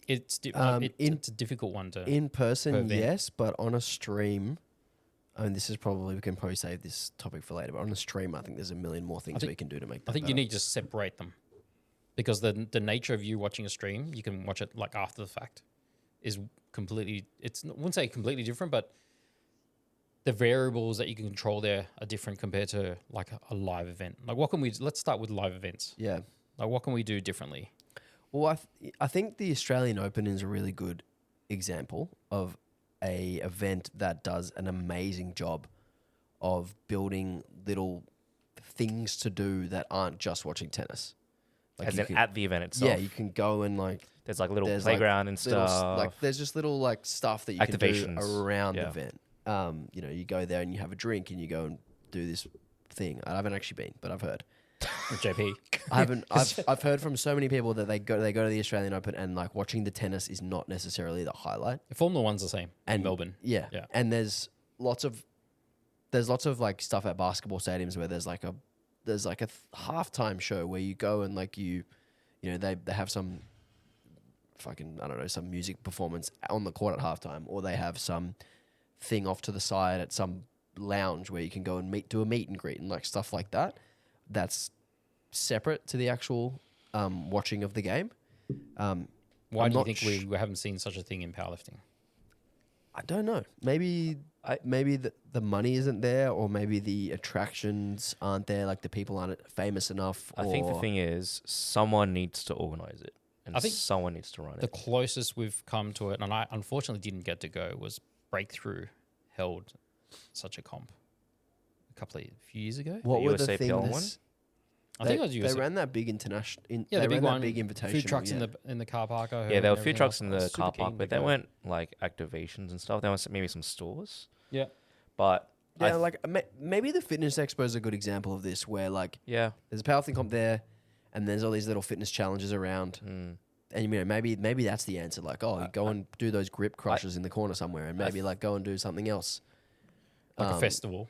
It's a difficult one to... In per person, event. yes, but on a stream, I mean, we can probably save this topic for later, but on a stream, I think there's a million more things we can do to make that I think better. you need to separate them, because the nature of you watching a stream, you can watch it like after the fact, is completely... I wouldn't say completely different, but the variables that you can control there are different compared to like a live event. Like, let's start with live events. Yeah. Like, what can we do differently? Well, I think the Australian Open is a really good example of a event that does an amazing job of building little things to do that aren't just watching tennis. Like, As you in can- at the event itself? yeah, you can go and like There's like little there's, like, playground and little stuff. like there's just little like stuff that you can do Activations. around the Yeah. event. You go there and you have a drink and you go and do this thing. I haven't actually been, but I've heard. JP. I haven't. I've heard from so many people that they go to the Australian Open and like watching the tennis is not necessarily the highlight. Formula One's the same in And Melbourne. Yeah. Yeah. And there's lots of like stuff at basketball stadiums where there's like a halftime show where you go and like they have some fucking, I don't know, some music performance on the court at halftime, or they have some thing off to the side at some lounge where you can go and do a meet and greet and like stuff like that. That's separate to the actual watching of the game. Why I'm do you not think we haven't seen such a thing in powerlifting? I don't know. Maybe the money isn't there, or maybe the attractions aren't there. Like the people aren't famous enough. I think the thing is, someone needs to organize it, and I think someone needs to run The it. closest we've come to it, and I unfortunately didn't get to go, was Breakthrough held such a comp a few years ago. What The were the USAPL things? one? I think it was They USA. ran that big international. Yeah, the they big ran one. that big invitation. Food trucks in the car park. I heard, Yeah, there and were food everything trucks else. in I the was car super park, keen but to they go. weren't like activations and stuff. There was maybe some stores, Yeah. but Yeah, like maybe the fitness expo is a good example of this, where like yeah, there's a powerlifting comp there, and there's all these little fitness challenges around. And maybe that's the answer. Like, you go and do those grip crushes in the corner somewhere, and maybe like go and do something else. Like a festival.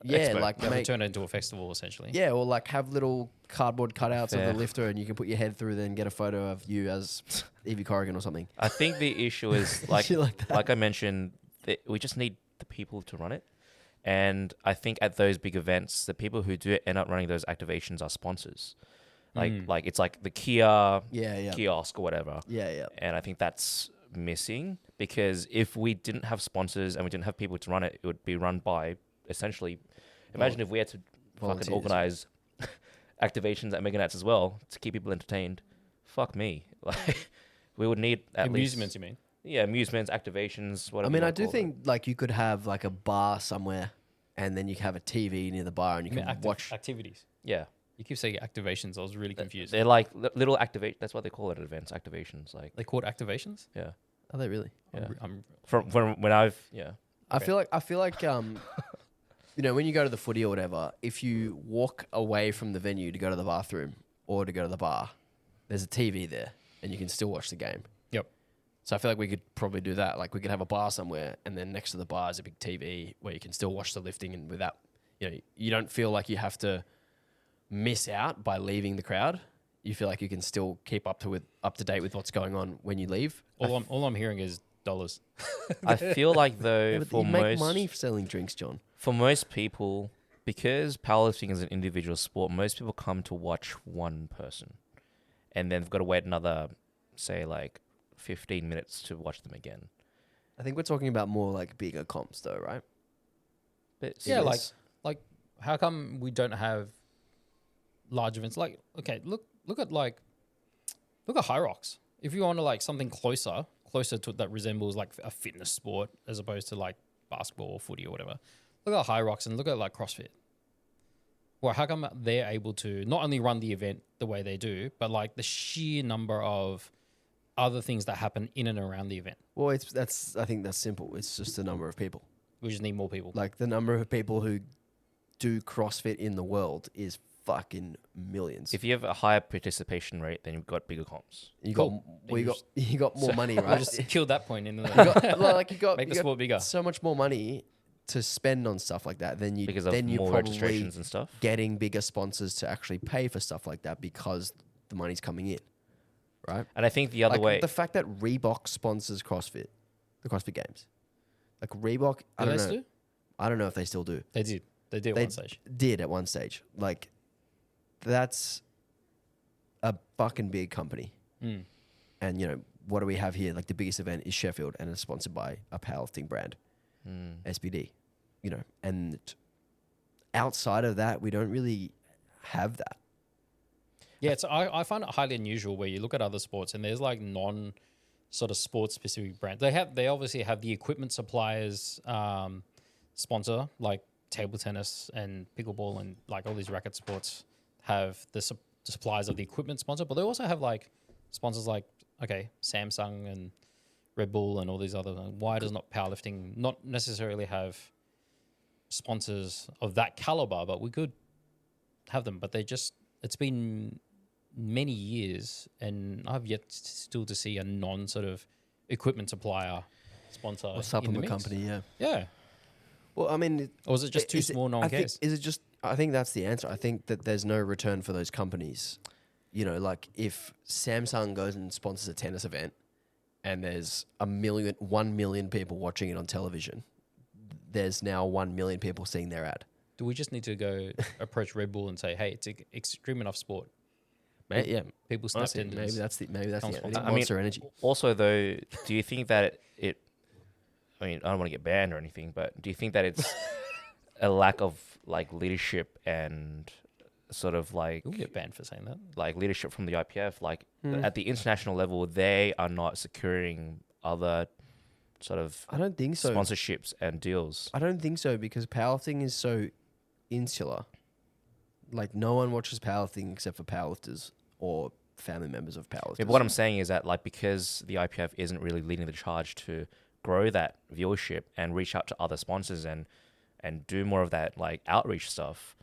Yeah, Expo. like They turn it into a festival essentially. yeah, or like have little cardboard cutouts of Fair. the lifter, and you can put your head through, then get a photo of you as Evie Corrigan or something. I think the issue is like Shit like that. like I mentioned, that we just need the people to run it. And I think at those big events, the people who do end up running those activations are sponsors. Like it's like the Kia Yeah. kiosk or whatever. Yeah. And I think that's missing, because if we didn't have sponsors and we didn't have people to run it, it would be run by essentially. Imagine if we had to volunteers. fucking organize activations at Mega Nights as well to keep people entertained. Fuck me. Like we would need at Amusements, least you mean? yeah, amusements, activations, I whatever. mean, you I wanna do call think like you could have like a bar somewhere, and then you have a TV near the bar, and you I mean, can watch. activities. it. Yeah. You keep saying activations. I was really confused. They're like little activate. That's what they call it at events. Activations, like They called activations. yeah. Are they really? Yeah. I'm From when I've yeah. I Okay. feel like you know, when you go to the footy or whatever, if you walk away from the venue to go to the bathroom or to go to the bar, there's a TV there, and you can still watch the game. Yep. So I feel like we could probably do that. Like we could have a bar somewhere, and then next to the bar is a big TV where you can still watch the lifting, and without, you know, you don't feel like you have to miss out by leaving the crowd. You feel like you can still keep up to date with what's going on when you leave. all I'm hearing is dollars. I feel like though Yeah, but for you make most money for selling drinks, John. for most people, because powerlifting is an individual sport, most people come to watch one person, and then they've got to wait another, say, like 15 minutes to watch them again. I think we're talking about more like bigger comps, though, right? But Yeah, Yes. like how come we don't have large events? Like, okay, look at High Rocks. If you want to like something closer to that resembles like a fitness sport as opposed to like basketball or footy or whatever, look at High Rocks and look at like CrossFit. Well, how come they're able to not only run the event the way they do, but like the sheer number of other things that happen in and around the event? Well, I think that's simple. It's just the number of people. We just need more people. Like the number of people who do CrossFit in the world is fucking millions. if you have a higher participation rate, then you've got bigger comps. you Cool. you got more money, I right? just killed that point in you the got, like you got make the you got sport bigger. so much more money to spend on stuff like that. Then Because of you're more probably registrations and stuff. getting bigger sponsors to actually pay for stuff like that because the money's coming in, right? And I think the other Like way, the fact that Reebok sponsors CrossFit, the CrossFit Games, like Reebok, I Do don't they know. still? I don't know if they still do. They did. They did at They one stage. did at one stage. Like that's a fucking big company. Mm. And you know, what do we have here? Like the biggest event is Sheffield, and it's sponsored by a powerlifting brand, SBD. You know, and outside of that, we don't really have that. Yeah, I find it highly unusual where you look at other sports and there's like non sort of sports specific brands. They obviously have the equipment suppliers sponsor, like table tennis and pickleball and like all these racket sports have the suppliers of the equipment sponsor, but they also have like sponsors like Samsung and Red Bull and all these other. Why does not powerlifting not necessarily have sponsors of that caliber? But we could have them, but it's been many years, and I've yet still to see a non sort of equipment supplier sponsor Or supplement in the mix. company, yeah. Yeah, Well, I mean, or is it just too small? No one cares. Is it just? I think that's the answer. I think that there's no return for those companies. You know, like if Samsung goes and sponsors a tennis event, and there's 1 million people watching it on television, there's now 1 million people seeing their ad. Do we just need to go approach Red Bull and say, "Hey, it's extreme enough sport"? Yeah, People snap honestly, tendons. maybe that's the Comes answer. from- It's I mean, Monster Energy. Also, though, do you think that I mean, I don't want to get banned or anything, but do you think that it's a lack of like leadership and sort of like You'll get banned for saying that. like leadership from the IPF? Like at the international level, they are not securing other sort of I don't think so. sponsorships and deals. I don't think so because powerlifting is so insular. Like no one watches powerlifting except for powerlifters or family members of powerlifters. Yeah, but what I'm saying is that like because the IPF isn't really leading the charge to grow that viewership and reach out to other sponsors and do more of that like outreach stuff,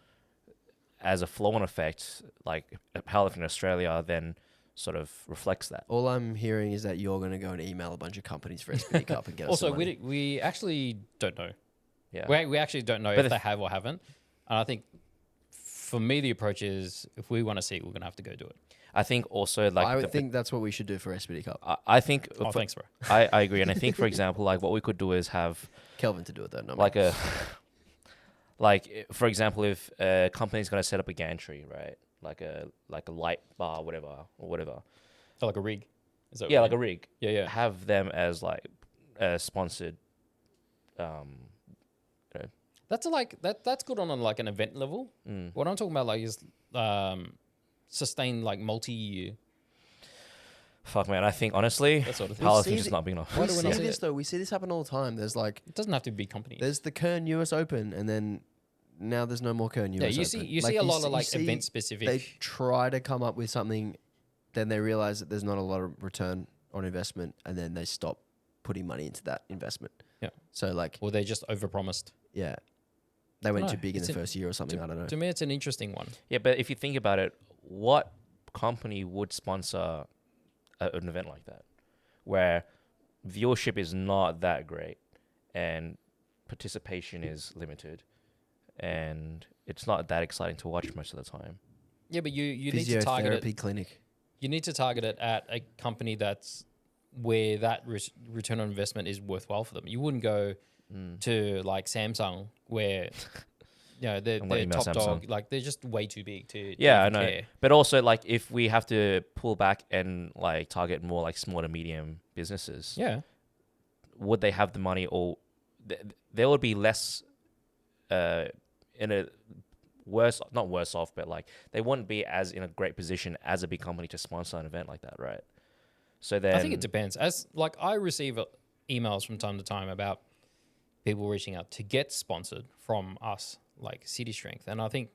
as a flow-on effect, like powerlifting in Australia then sort of reflects that. All I'm hearing is that you're going to go and email a bunch of companies for SPD Cup and get us Also, some money. we actually don't know. Yeah. We actually don't know But if they have or haven't. And I think for me, the approach is if we want to see it, we're going to have to go do it. I think also like I would think that's what we should do for SPD Cup. I think Oh, thanks, bro. I agree, and I think for example like what we could do is have Kelvin to do it though. Not like for example, if a company's going to set up a gantry, right? like a light bar, whatever. So like a rig. Is that Yeah, what like you a rig. mean? Yeah. Have them as like sponsored. That's good on like an event level. What I'm talking about like is sustained like multi-year. Fuck man, I think honestly, That sort of thing. powerlifting is just not big enough. Why We do we see not see this it? though. We see this happen all the time. There's like It doesn't have to be companies. there's the Kern US Open, and then now there's no more Kern US Yeah, Open. you see a lot of like event specific. They try to come up with something, then they realize that there's not a lot of return on investment, and then they stop putting money into that investment. Yeah. So like, Or they just overpromised. yeah, they went No, too big in it's the first year or something. I don't know. To me, it's an interesting one. Yeah, but if you think about it, what company would sponsor an event like that, where viewership is not that great and participation is limited, and it's not that exciting to watch most of the time? Yeah, but you need to target it. Physiotherapy clinic. You need to target it at a company that's where that return on investment is worthwhile for them. You wouldn't go to like Samsung where they're I'm gonna email top dog. Samsung. Like they're just way too big to Yeah, I even know. care. But also, like, if we have to pull back and like target more like small to medium businesses, Yeah. would they have the money, or there would be less in a not worse off, but like they wouldn't be as in a great position as a big company to sponsor an event like that, right? So then I think it depends. As like I receive emails from time to time about people reaching out to get sponsored from us, like City Strength, and I think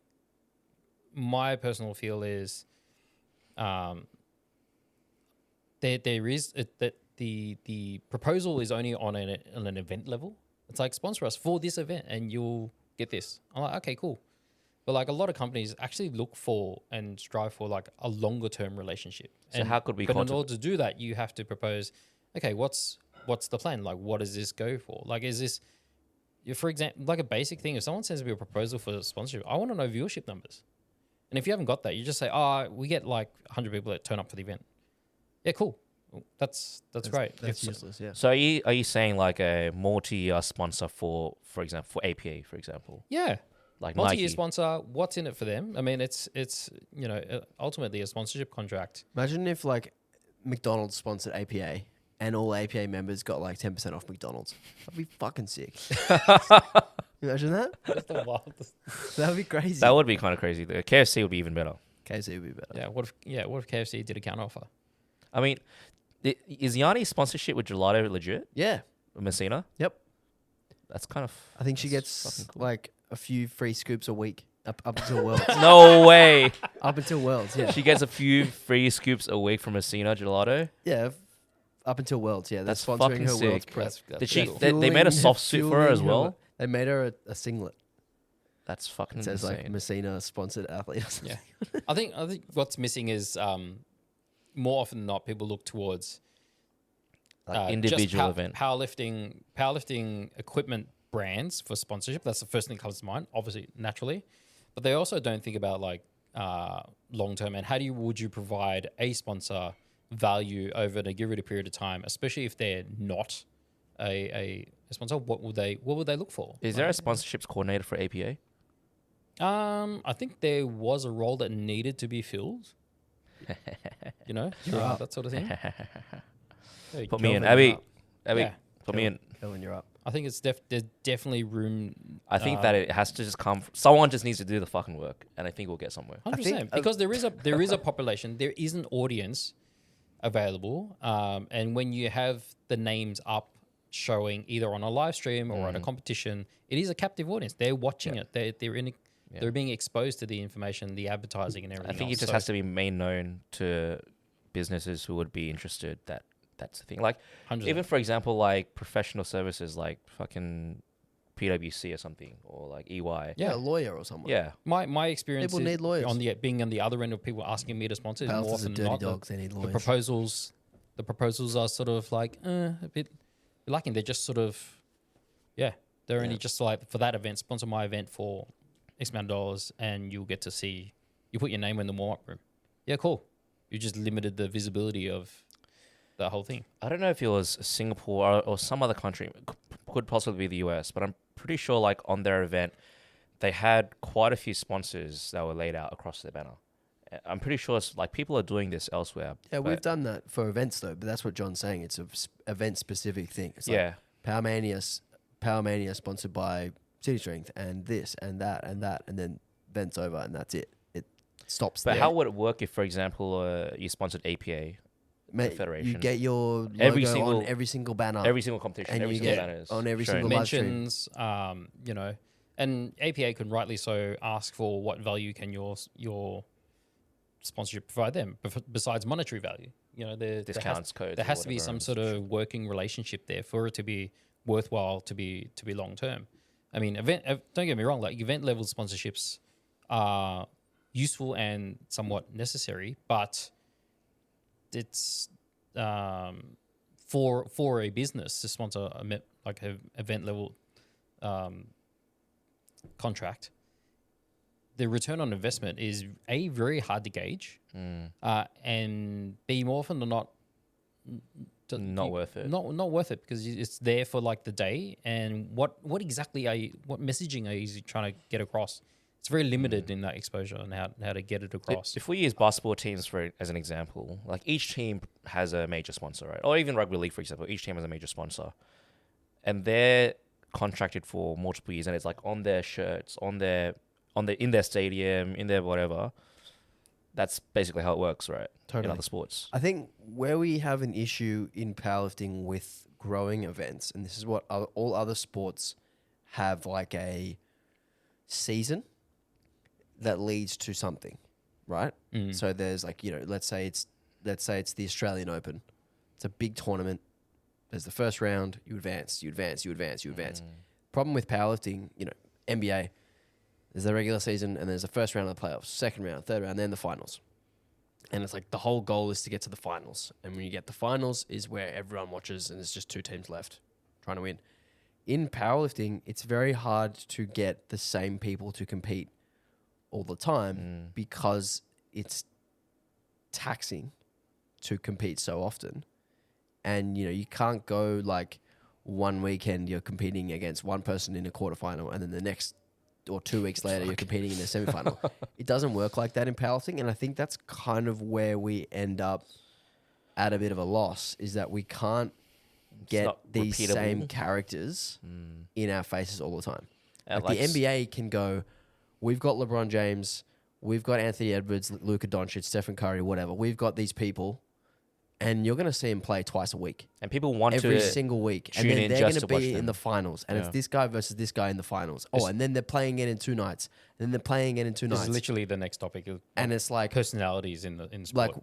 my personal feel is, there is that the proposal is only on an event level. It's like sponsor us for this event and you'll get this. I'm like, okay, cool. But like a lot of companies actually look for and strive for like a longer term relationship. So how could we But in order to do that, you have to propose, okay, what's the plan? Like, what does this go for? Like, is this, for example, like a basic thing? If someone sends me a proposal for sponsorship, I want to know viewership numbers. And if you haven't got that, you just say, we get like 100 people that turn up for the event. Yeah, cool. That's great. That's If- useless. Yeah. So are you saying like a multi-year sponsor for example, for APA, for example, Yeah. like Multi-year Nike? sponsor, what's in it for them? I mean, it's ultimately a sponsorship contract. Imagine if like McDonald's sponsored APA and all APA members got like 10% off McDonald's. That'd be fucking sick. Imagine that. That's the wildest. That'd be crazy. That would be kind of crazy. The KFC would be even better. KFC would be better. Yeah. What if KFC did a counter offer? I mean, is Yanni's sponsorship with Gelato legit? Yeah. Messina? Yep. That's kind of. I think she that's gets fucking cool. like a few free scoops a week up until Worlds. No way. Up until Worlds, yeah. She gets a few free scoops a week from Messina Gelato. Yeah. Up until Worlds, yeah. They're That's sponsoring fucking her Worlds sick. prep. Did she? cool. They made a soft suit for her as well. They made her a singlet. That's fucking It says insane. like Messina sponsored athlete or something. Yeah. I think what's missing is more often than not, people look towards individual just event. powerlifting equipment brands for sponsorship. That's the first thing that comes to mind, obviously, naturally. But they also don't think about like long term and would you provide a sponsor value over a given period of time, especially if they're not a sponsor. What would they look for? Is there a sponsorships coordinator for APA? I think there was a role that needed to be filled. That sort of thing. Hey, Put me in, Kelvin, Abby. you're up. Abby, Yeah. put me in. Kelvin, you're up. I think there's definitely room. I think that it has to just come. Someone just needs to do the fucking work, and I think we'll get somewhere. 100%, because there is a population, there is an audience available, and when you have the names up showing either on a live stream or at a competition, it is a captive audience. They're watching it. They're being exposed to the information, the advertising, and everything. I think it just has to be made known to businesses who would be interested. That's the thing. Like 100%. even for example, like professional services, like fucking PwC or something, or like EY. Yeah, a lawyer or someone. Yeah. My experience People need lawyers. being on the other end of people asking me to sponsor is more Powerlifters are often dirty than not dogs. They need the lawyers. proposals are sort of like a bit lacking. They're just sort of they're only just like for that event, sponsor my event for X amount of dollars, and you'll get to see you put your name in the warm up room. Yeah, cool. You just limited the visibility of the whole thing. I don't know if it was Singapore or some other country. Could possibly be the US, but I'm pretty sure like on their event, they had quite a few sponsors that were laid out across their banner. I'm pretty sure it's like people are doing this elsewhere. Yeah, we've but done that for events though, but that's what John's saying. It's a event specific thing. It's like yeah, Power Mania sponsored by City Strength and this and that, and then event's over and that's it. It stops but there. how would it work if, for example, you sponsored APA, Mate, federation? you get your logo Every on every single banner, every single competition, and every you single get banners on every shown. single live stream. Mentions, and APA can rightly so ask for what value can your sponsorship provide them besides monetary value. Discounts, codes. There or has to be whatever some and sort of working relationship there for it to be worthwhile to be long term. I mean, don't get me wrong, like event level sponsorships are useful and somewhat necessary, but it's for a business to sponsor like an event level contract. The return on investment is very hard to gauge, and B, more often than not, Not worth it. Not worth it, because it's there for like the day. And what exactly what messaging are you trying to get across? It's very limited in that exposure and how to get it across. If we use basketball teams as an example, like each team has a major sponsor, right? Or even rugby league, for example, each team has a major sponsor, and they're contracted for multiple years, and it's like on their shirts, in their stadium, in their whatever. That's basically how it works, right? Totally. In other sports. I think where we have an issue in powerlifting with growing events, and this is what all other sports have, like a season that leads to something, right? So there's like, let's say it's the Australian Open. It's a big tournament. There's the first round, you advance. Problem with powerlifting, NBA, there's the regular season and there's the first round of the playoffs, second round, third round, then the finals. And it's like the whole goal is to get to the finals. And when you get the finals is where everyone watches and there's just two teams left trying to win. In powerlifting, it's very hard to get the same people to compete all the time because it's taxing to compete so often. And, you can't go like one weekend you're competing against one person in a quarterfinal and then the next or 2 weeks later you're competing in the semifinal. It doesn't work like that in powerlifting, and I think that's kind of where we end up at a bit of a loss, is that we can't get these repeatable. same characters in our faces all the time. And Like the NBA can go, we've got LeBron James, we've got Anthony Edwards, Luka Doncic, Stephen Curry, whatever. We've got these people, and you're going to see them play twice a week. And people want every to single week, and tune then in they're just going to to watch be in them. the finals, and Yeah. it's this guy versus this guy in the finals. Oh, and then they're playing it in 2 nights, and then they're playing it in 2 This nights, is literally the next topic. and it's like Personalities in sport. like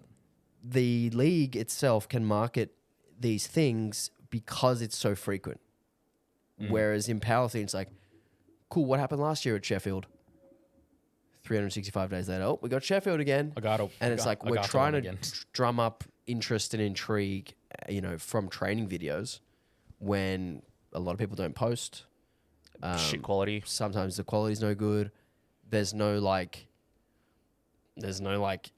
the league itself can market these things because it's so frequent. Whereas in powerlifting, it's like, cool, what happened last year at Sheffield? 365 days later, oh, we got Sheffield again. And it's like we're trying to drum up interest and intrigue, from training videos when a lot of people don't post. shit quality. Sometimes the quality's no good. There's no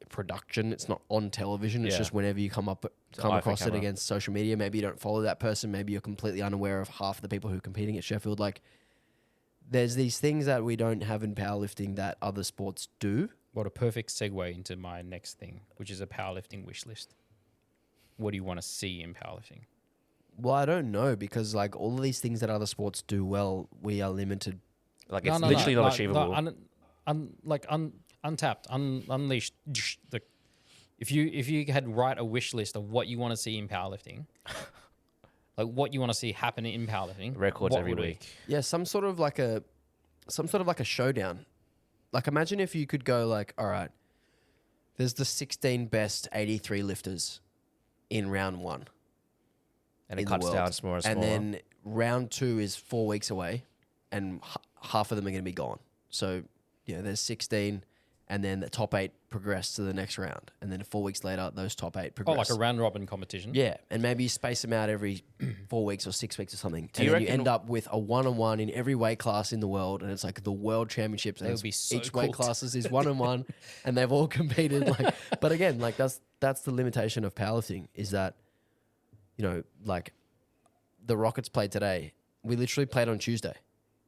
production. It's not on television. It's Yeah. just whenever you come iPhone across it camera. against social media. Maybe you don't follow that person. Maybe you're completely unaware of half the people who are competing at Sheffield. Like, there's these things that we don't have in powerlifting that other sports do. What a perfect segue into my next thing, which is a powerlifting wish list. What do you want to see in powerlifting? Well, I don't know, because like all of these things that other sports do well, we are limited. Like it's literally not achievable. Untapped, unleashed. If you had write a wish list of what you want to see in powerlifting, like what you want to see happen in powerlifting, Records what every would it be? week. Yeah, some sort of like a showdown. Like, imagine if you could go like, all right, there's the 16 best 83 lifters in round 1. And in it the cuts world. down smaller and smaller. And then round 2 is 4 weeks away, and half of them are going to be gone. So, there's 16, and then the top 8 progress to the next round. And then 4 weeks later, those top 8 progress. Oh, like a round robin competition. Yeah, and maybe you space them out every 4 weeks or 6 weeks or something. Do you and then you reckon- end up with a one-on-one in every weight class in the world, and it's like the world championships. And That would be so each cool. weight classes is one-on-one, and they've all competed. Like, but again, like that's the limitation of powerlifting, is that, like the Rockets played today. We literally played on Tuesday.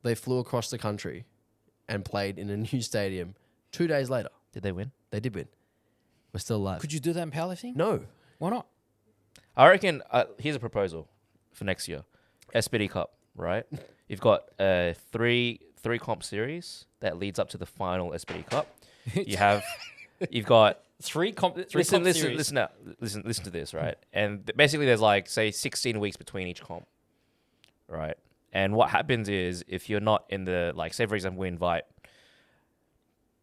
They flew across the country and played in a new stadium 2 days later. Did they win? They did win. We're still alive. Could you do that in powerlifting? No. Why not? I reckon. Here's a proposal for next year: SBD Cup. Right? You've got three comp series that leads up to the final SBD Cup. You've got listen to this, right? And basically, there's like say 16 weeks between each comp, right? And what happens is if you're not in the like, say for example, we invite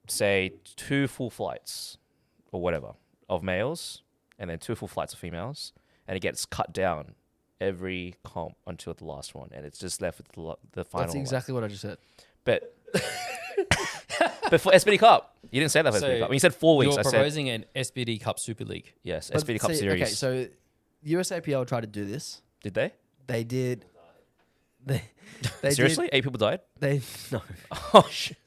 say 2 full flights or whatever of males, and then 2 full flights of females, and it gets cut down every comp until the last one, and it's just left with the final. That's exactly what I just said. But for SBD Cup, you didn't say that for So SBD Cup. When you said 4 weeks, You're I said proposing an SBD Cup Super League. yes, But SBD Cup see, series. Okay, so USAPL tried to do this. Did they? They did. They Seriously? 8 people died? They no. Oh shit!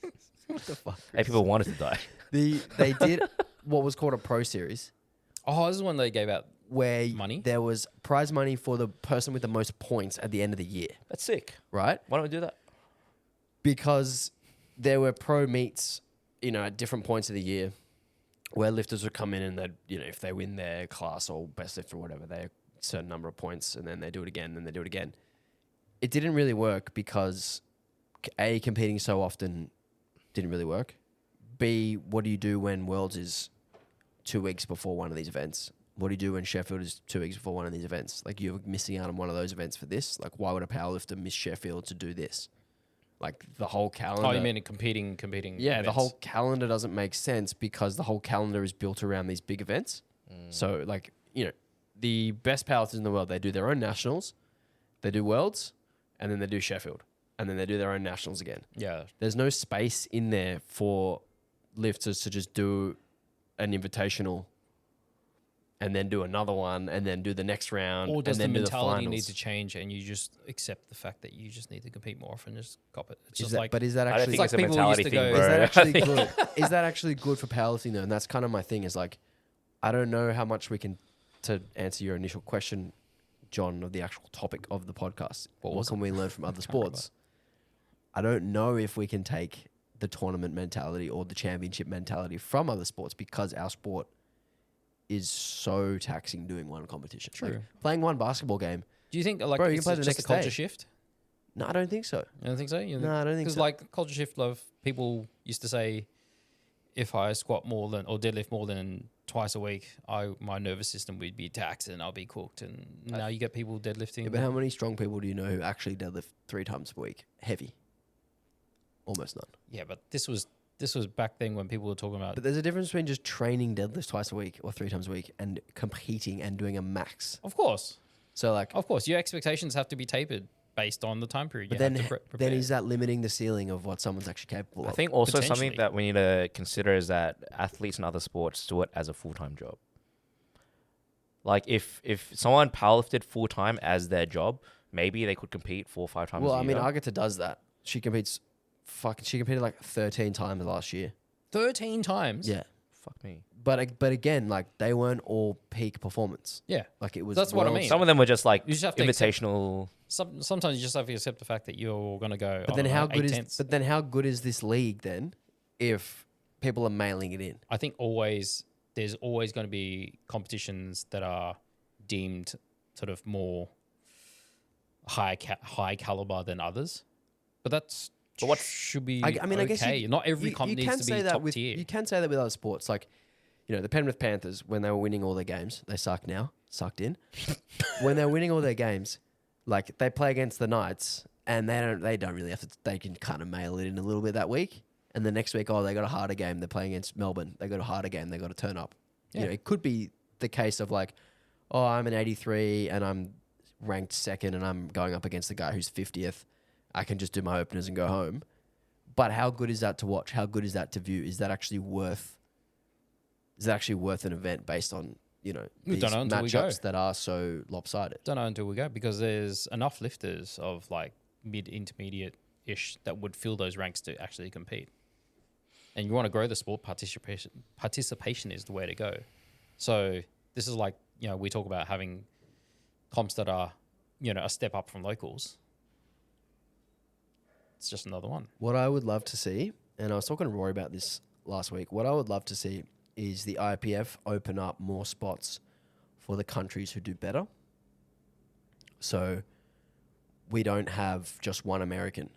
What the fuck? 8 people wanted to die. They did what was called a pro series, Oh, this is one they gave out. where Money? there was prize money for the person with the most points at the end of the year, That's sick. right? Why don't we do that? Because there were pro meets, at different points of the year, where lifters would come in and they'd, if they win their class or best lift or whatever, they a certain number of points, and then they do it again, and they do it again. It didn't really work because A, competing so often didn't really work. B, what do you do when Worlds is 2 weeks before one of these events? What do you do when Sheffield is 2 weeks before one of these events? Like, you're missing out on one of those events for this. Like, why would a powerlifter miss Sheffield to do this? Like, the whole calendar. Oh, you mean competing? Yeah, events. the whole calendar doesn't make sense because the whole calendar is built around these big events. So, like, the best powerlifters in the world, they do their own nationals, they do Worlds, and then they do Sheffield, and then they do their own nationals again. Yeah. There's no space in there for lifters to just do an invitational and then do another one and then do the next round. Or does and the then do mentality finals. need to change and you just accept the fact that you just need to compete more often? Just cop it. It's Is just that, like, but is that I don't actually think It's it's like a people used mentality to thing, go- bro. is that I actually think- good? Is that actually good for powerlifting though? And that's kind of my thing. Is like, I don't know how much we can to answer your initial question, John, of the actual topic of the podcast. What can we learn from other sports? I don't know if we can take the tournament mentality or the championship mentality from other sports because our sport is so taxing doing one competition. True. Like, playing one basketball game. do you think like Bro, you can it's play the just next a culture day. shift? No, I don't think so. You don't think so? You No, I don't think Because so. like culture shift, people used to say, if I squat more than or deadlift more than twice a week, my nervous system would be taxed and I'll be cooked. And now you get people deadlifting. Yeah, but how many strong people do you know who actually deadlift 3 times a week? Heavy. Almost none. Yeah, but this was back then when people were talking about. But there's a difference between just training deadlifts twice a week or 3 times a week and competing and doing a max. Of course, So like, your expectations have to be tapered based on the time period. but You have then to prepare. then is that limiting the ceiling of what someone's actually capable I of? think also something Potentially. that we need to consider is that athletes in other sports do it as a full-time job. Like if someone powerlifted full-time as their job, maybe they could compete 4 or 5 times Well, a I year. mean, Agata does that. She competes. She competed like 13 times last year. 13 times. Yeah, Fuck me. but again, like they weren't all peak performance. Yeah. Like it was. That's what I world- mean. Some of them were just like You just have to accept- invitational. Sometimes you just have to accept the fact that you're going to go. But then how good is? 8/10ths. But then how good is this league then? If people are mailing it in. I think there's always going to be competitions that are deemed sort of more high caliber than others, but that's But what- should be. I mean, I guess okay. Not every comp you needs can to say be that top with tier. you can say that with other sports, like the Penrith Panthers when they were winning all their games, they suck now, sucked in. When they're winning all their games, like they play against the Knights, and they don't really have to. They can kind of mail it in a little bit that week, and the next week, they got a harder game. They're playing against Melbourne. They got a harder game. They got to turn up. Yeah. It could be the case of like, oh, I'm an 83 and I'm ranked second, and I'm going up against the guy who's 50th. I can just do my openers and go home. But how good is that to watch? How good is that to view? Is that actually worth an event based on We these don't know until we go. matchups that are so lopsided? Don't know until we go, because there's enough lifters of like mid-intermediate ish that would fill those ranks to actually compete. And you want to grow the sport, participation is the way to go. So this is like, we talk about having comps that are, a step up from locals. It's just another one. What I would love to see, and I was talking to Rory about this last week, what I would love to see is the IPF open up more spots for the countries who do better. So we don't have just one American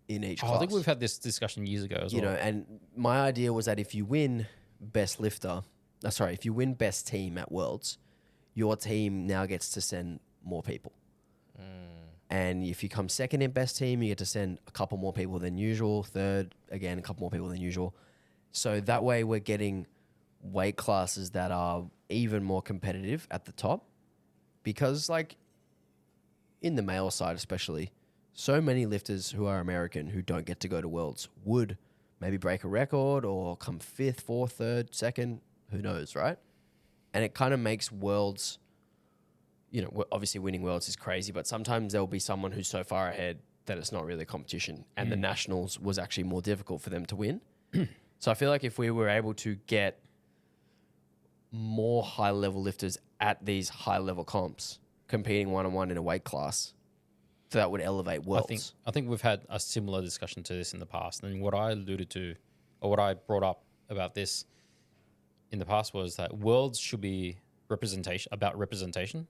in each class. I think we've had this discussion years ago as well. And my idea was that if you win best best team at Worlds, your team now gets to send more people. And if you come second in best team, you get to send a couple more people than usual. Third, again, a couple more people than usual. So that way we're getting weight classes that are even more competitive at the top. Because like in the male side especially, so many lifters who are American who don't get to go to Worlds would maybe break a record or come fifth, fourth, third, second, who knows, right? And it kind of makes Worlds, obviously winning Worlds is crazy, but sometimes there'll be someone who's so far ahead that it's not really a competition. And the Nationals was actually more difficult for them to win. So I feel like if we were able to get more high-level lifters at these high-level comps competing one-on-one in a weight class, that would elevate Worlds. I think we've had a similar discussion to this in the past. And what I alluded to, or what I brought up about this in the past, was that Worlds should be representation.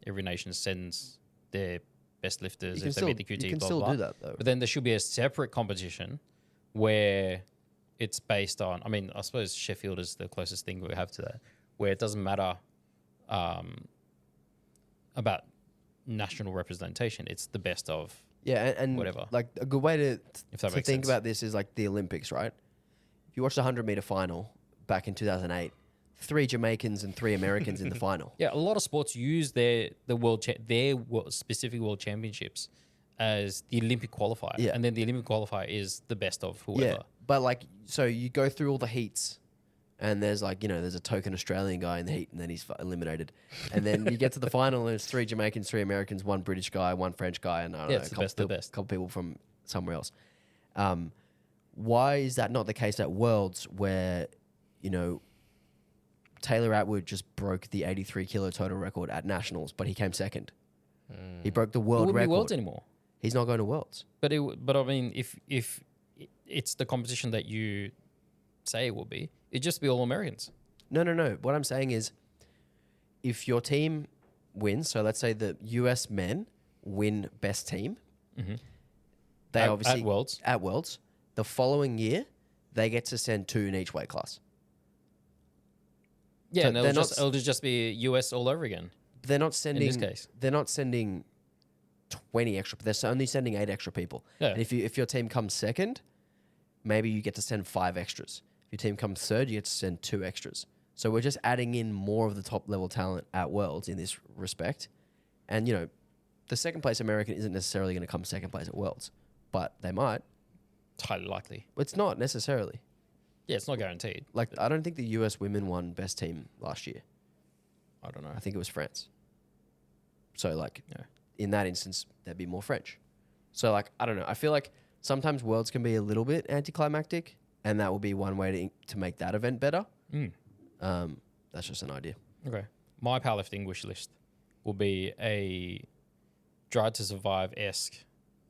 Every nation sends their best lifters if they meet the QT. You can blah, still blah, do blah. that, though. But then there should be a separate competition where it's based on, I suppose Sheffield is the closest thing we have to that, where it doesn't matter about national representation. It's the best of and whatever. Like a good way to makes think sense. about this is like the Olympics, right? If you watched the 100-meter final back in 2008, 3 Jamaicans and 3 Americans in the final. Yeah, a lot of sports use their specific world championships as the Olympic qualifier. Yeah. And then the Olympic qualifier is the best of whoever. Yeah, but like, so you go through all the heats, and there's like, there's a token Australian guy in the heat, and then he's eliminated. And then you get to the final, and it's 3 Jamaicans, 3 Americans, 1 British guy, 1 French guy, and I don't know, it's the best. couple people from somewhere else. Why is that not the case at Worlds where, Taylor Atwood just broke the 83 kilo total record at Nationals, but he came second. He broke the It world wouldn't record. be Worlds anymore. He's not going to Worlds. But I mean, if it's the competition that you say it will be, it'd just be all Americans. No. What I'm saying is, if your team wins, so let's say the US men win best team, they obviously at Worlds. The following year, they get to send 2 in each weight class. Yeah, So and it'll just be US all over again. They're not sending. In this case, they're not sending 20 extra. They're only sending 8 extra people. Yeah. And if your team comes second, maybe you get to send 5 extras. If your team comes third, you get to send 2 extras. So we're just adding in more of the top level talent at Worlds in this respect. And the second place American isn't necessarily going to come second place at Worlds, but they might. it's highly likely. It's not necessarily. Yeah, it's not guaranteed. Like, I don't think the US women won best team last year. I don't know. I think it was France. So, like, Yeah. in that instance, there'd be more French. So, like, I don't know. I feel like sometimes Worlds can be a little bit anticlimactic, and that will be one way to make that event better. That's just an idea. Okay. My powerlifting wish list will be a Drive to Survive-esque,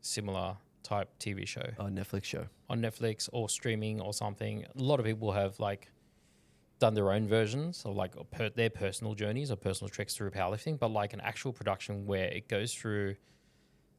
similar type TV show A Netflix show. on Netflix or streaming or something. A lot of people have done their own versions of their personal journeys or personal treks through powerlifting, but like an actual production where it goes through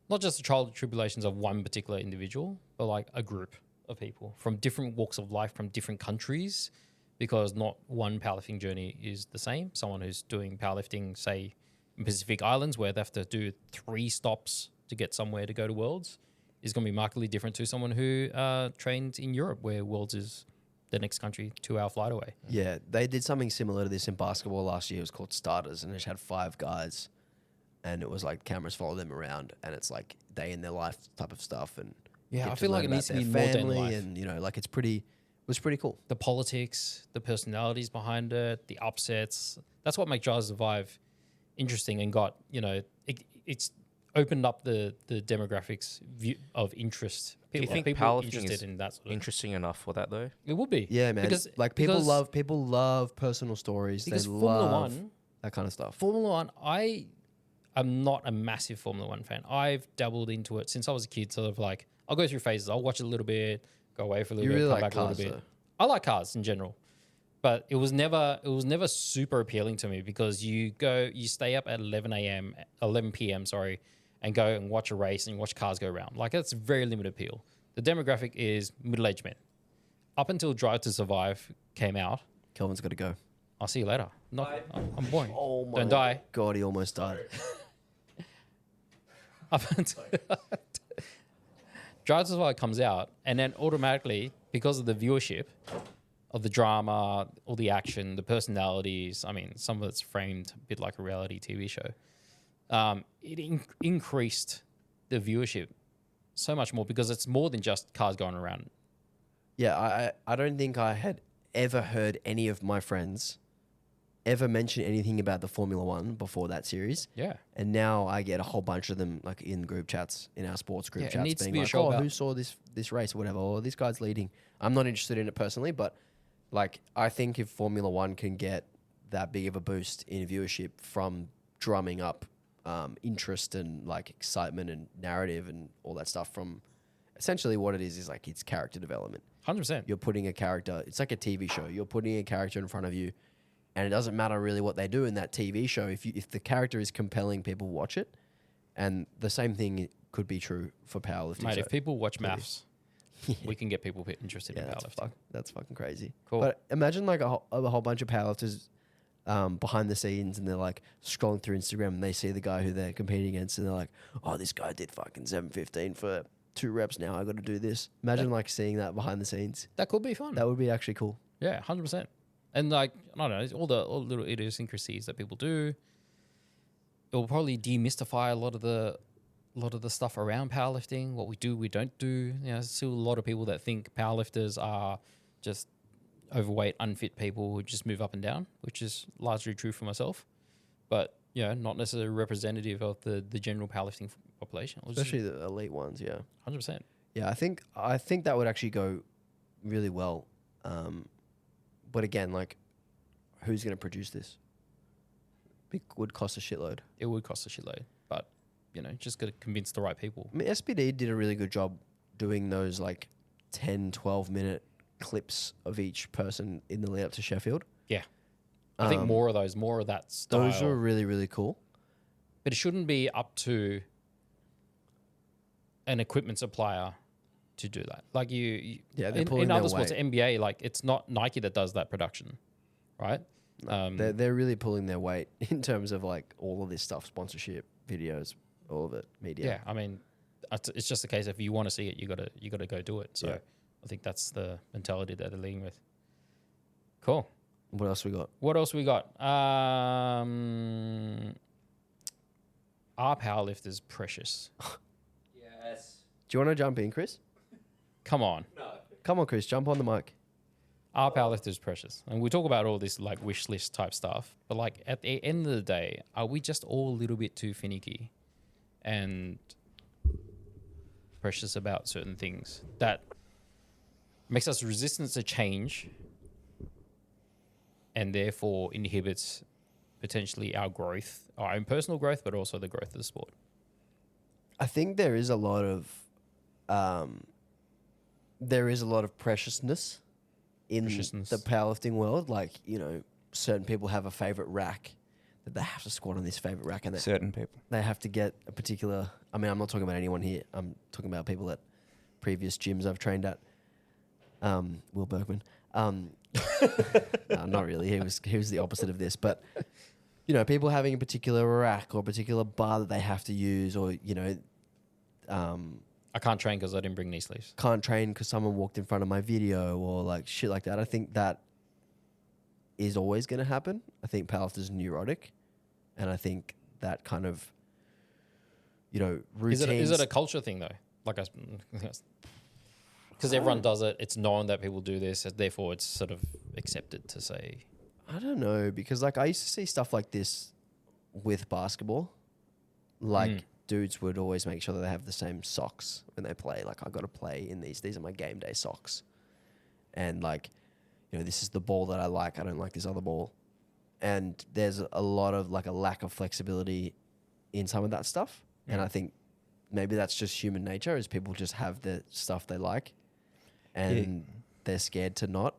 not just the trials and tribulations of one particular individual, but like a group of people from different walks of life, from different countries, because not one powerlifting journey is the same. Someone who's doing powerlifting, say, in Pacific Islands, where they have to do 3 stops to get somewhere to go to Worlds, is going to be markedly different to someone who trains in Europe, where Worlds is the next country 2-hour flight away. Yeah, they did something similar to this in basketball last year. It was called Starters, and it had 5 guys, and it was like cameras follow them around, and it's like day in their life type of stuff. And Yeah, get I to feel like learn it needs to about be their more day in family, life. and like it was pretty cool. The politics, the personalities behind it, the upsets. That's what makes Drive to Survive interesting and got, it's opened up the demographics view of interest. Do you think people powerlifting interested is in that sort of interesting enough for that though? It would be. Yeah, man. Because people love personal stories. because They Formula love One, that kind of stuff. Formula One, I am not a massive Formula One fan. I've dabbled into it since I was a kid, sort of like I'll go through phases. I'll watch it a little bit, go away for a little You bit, really come like back a cars, little bit. though. I like cars in general. but it was never super appealing to me because you stay up at 11 p.m. sorry, and go and watch a race and watch cars go around. Like that's very limited appeal. The demographic is middle-aged men. Up until Drive to Survive came out, Kelvin's got to go. I'll see you later. I'm boring. Oh my Don't die. God, he almost died. Up until Drive to Survive comes out, and then automatically, because of the viewership of the drama, all the action, the personalities, I mean, some of it's framed a bit like a reality TV show, it increased the viewership so much more because it's more than just cars going around. Yeah, I don't think I had ever heard any of my friends ever mention anything about the Formula One before that series. Yeah. And now I get a whole bunch of them like in group chats, in our sports group Yeah, it chats, needs to being be a like, show oh, about- who saw this race or whatever, or this guy's leading. I'm not interested in it personally, but like I think if Formula One can get that big of a boost in viewership from drumming up interest and like excitement and narrative and all that stuff from essentially what it is like it's character development. 100%. You're putting a character, it's like a TV show. You're putting a character in front of you, and it doesn't matter really what they do in that TV show. If the character is compelling, people watch it. And the same thing could be true for powerlifting. Mate, So- if people watch maths, we can get people interested in powerlifting. that's fucking crazy. Cool. But imagine like a whole bunch of powerlifters behind the scenes, and they're like scrolling through Instagram, and they see the guy who they're competing against, and they're like, "Oh, this guy did fucking 715 for 2 reps. Now I got to do this." Imagine like seeing that behind the scenes. That could be fun. That would be actually cool. Yeah, 100%. And like, I don't know, all the little idiosyncrasies that people do, it will probably demystify a lot of the stuff around powerlifting, what we do, we don't do. You know, there's still a lot of people that think powerlifters are just overweight, unfit people who just move up and down, which is largely true for myself. But, you know, not necessarily representative of the general powerlifting population. Especially the elite ones, yeah. 100%. Yeah, I think that would actually go really well. But again, like, who's going to produce this? It would cost a shitload. It would cost a shitload, but, you know, just got to convince the right people. I mean, SPD did a really good job doing those like 10, 12-minute clips of each person in the lead up to Sheffield. Yeah. I think more of that style. Those are really, really cool. But it shouldn't be up to an equipment supplier to do that. Like you Yeah, they're in pulling other their sports, weight. NBA, like it's not Nike that does that production, right? They're really pulling their weight in terms of like all of this stuff, sponsorship, videos, all of it, media. Yeah, I mean, it's just a case if you want to see it, you gotta go do it. So Yeah. I think that's the mentality that they're leading with. Cool. What else we got? What else we got? Are powerlifters precious? Yes. Do you want to jump in, Chris? Come on. Come on, Chris, jump on the mic. Are powerlifters precious? And we talk about all this like wish list type stuff, but like at the end of the day, are we just all a little bit too finicky and precious about certain things that makes us resistant to change and therefore inhibits potentially our growth, our own personal growth, but also the growth of the sport? I think there is a lot of preciousness in Preciousness. the powerlifting world. Like, you know, certain people have a favorite rack that they have to squat on this favorite rack, and Certain people. they have to get a particular. I mean, I'm not talking about anyone here. I'm talking about people at previous gyms I've trained at. Will Bergman. No, not really. He was the opposite of this, but you know, people having a particular rack or a particular bar that they have to use, or you know, I can't train because I didn't bring knee sleeves. can't train because someone walked in front of my video or like shit like that. I think that is always going to happen. I think powerlifters are neurotic, and I think that kind of, you know, routines. Is it a culture thing though? Like, because everyone does it. It's known that people do this, and therefore it's sort of accepted to say. I don't know, because like I used to see stuff like this with basketball. Like dudes would always make sure that they have the same socks when they play. Like, I got to play in these. These are my game day socks. And like, you know, this is the ball that I like. I don't like this other ball. And there's a lot of like a lack of flexibility in some of that stuff. And I think maybe that's just human nature, is people just have the stuff they like and they're scared to not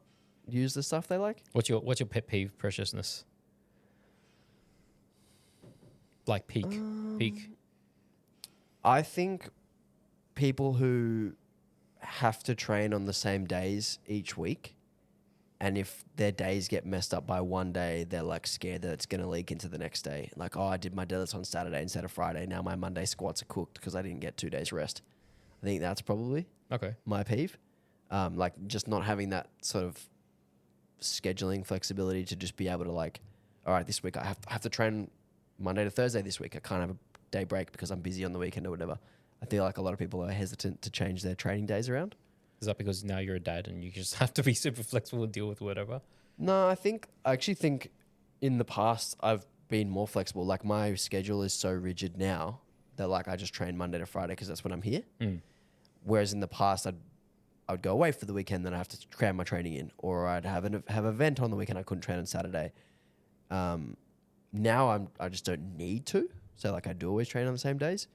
use the stuff they like. What's your pet peeve, Preciousness? Like peak. I think people who have to train on the same days each week, and if their days get messed up by one day, they're like scared that it's going to leak into the next day. Like, oh, I did my deadlifts on Saturday instead of Friday. Now my Monday squats are cooked because I didn't get 2 days rest. I think that's probably Okay. my peeve. Like just not having that sort of scheduling flexibility to just be able to like, all right, this week I have to train Monday to Thursday this week. I can't have a day break because I'm busy on the weekend or whatever. I feel like a lot of people are hesitant to change their training days around. Is that because now you're a dad and you just have to be super flexible and deal with whatever? No, I actually think in the past I've been more flexible. Like my schedule is so rigid now that like I just train Monday to Friday because that's when I'm here. Whereas in the past I would go away for the weekend, then I have to cram my training in, or I'd have an event on the weekend I couldn't train on Saturday. Now I just don't need to, so like I do always train on the same days,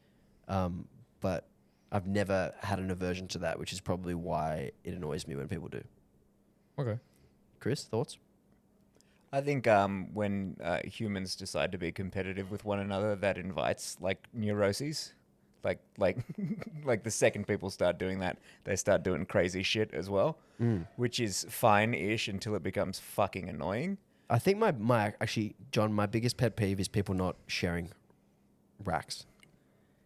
but I've never had an aversion to that, which is probably why it annoys me when people do. Okay. Chris, thoughts? I think when humans decide to be competitive with one another, that invites like neuroses. Like like the second people start doing that, they start doing crazy shit as well, which is fine-ish until it becomes fucking annoying. I think my actually, John, my biggest pet peeve is people not sharing racks.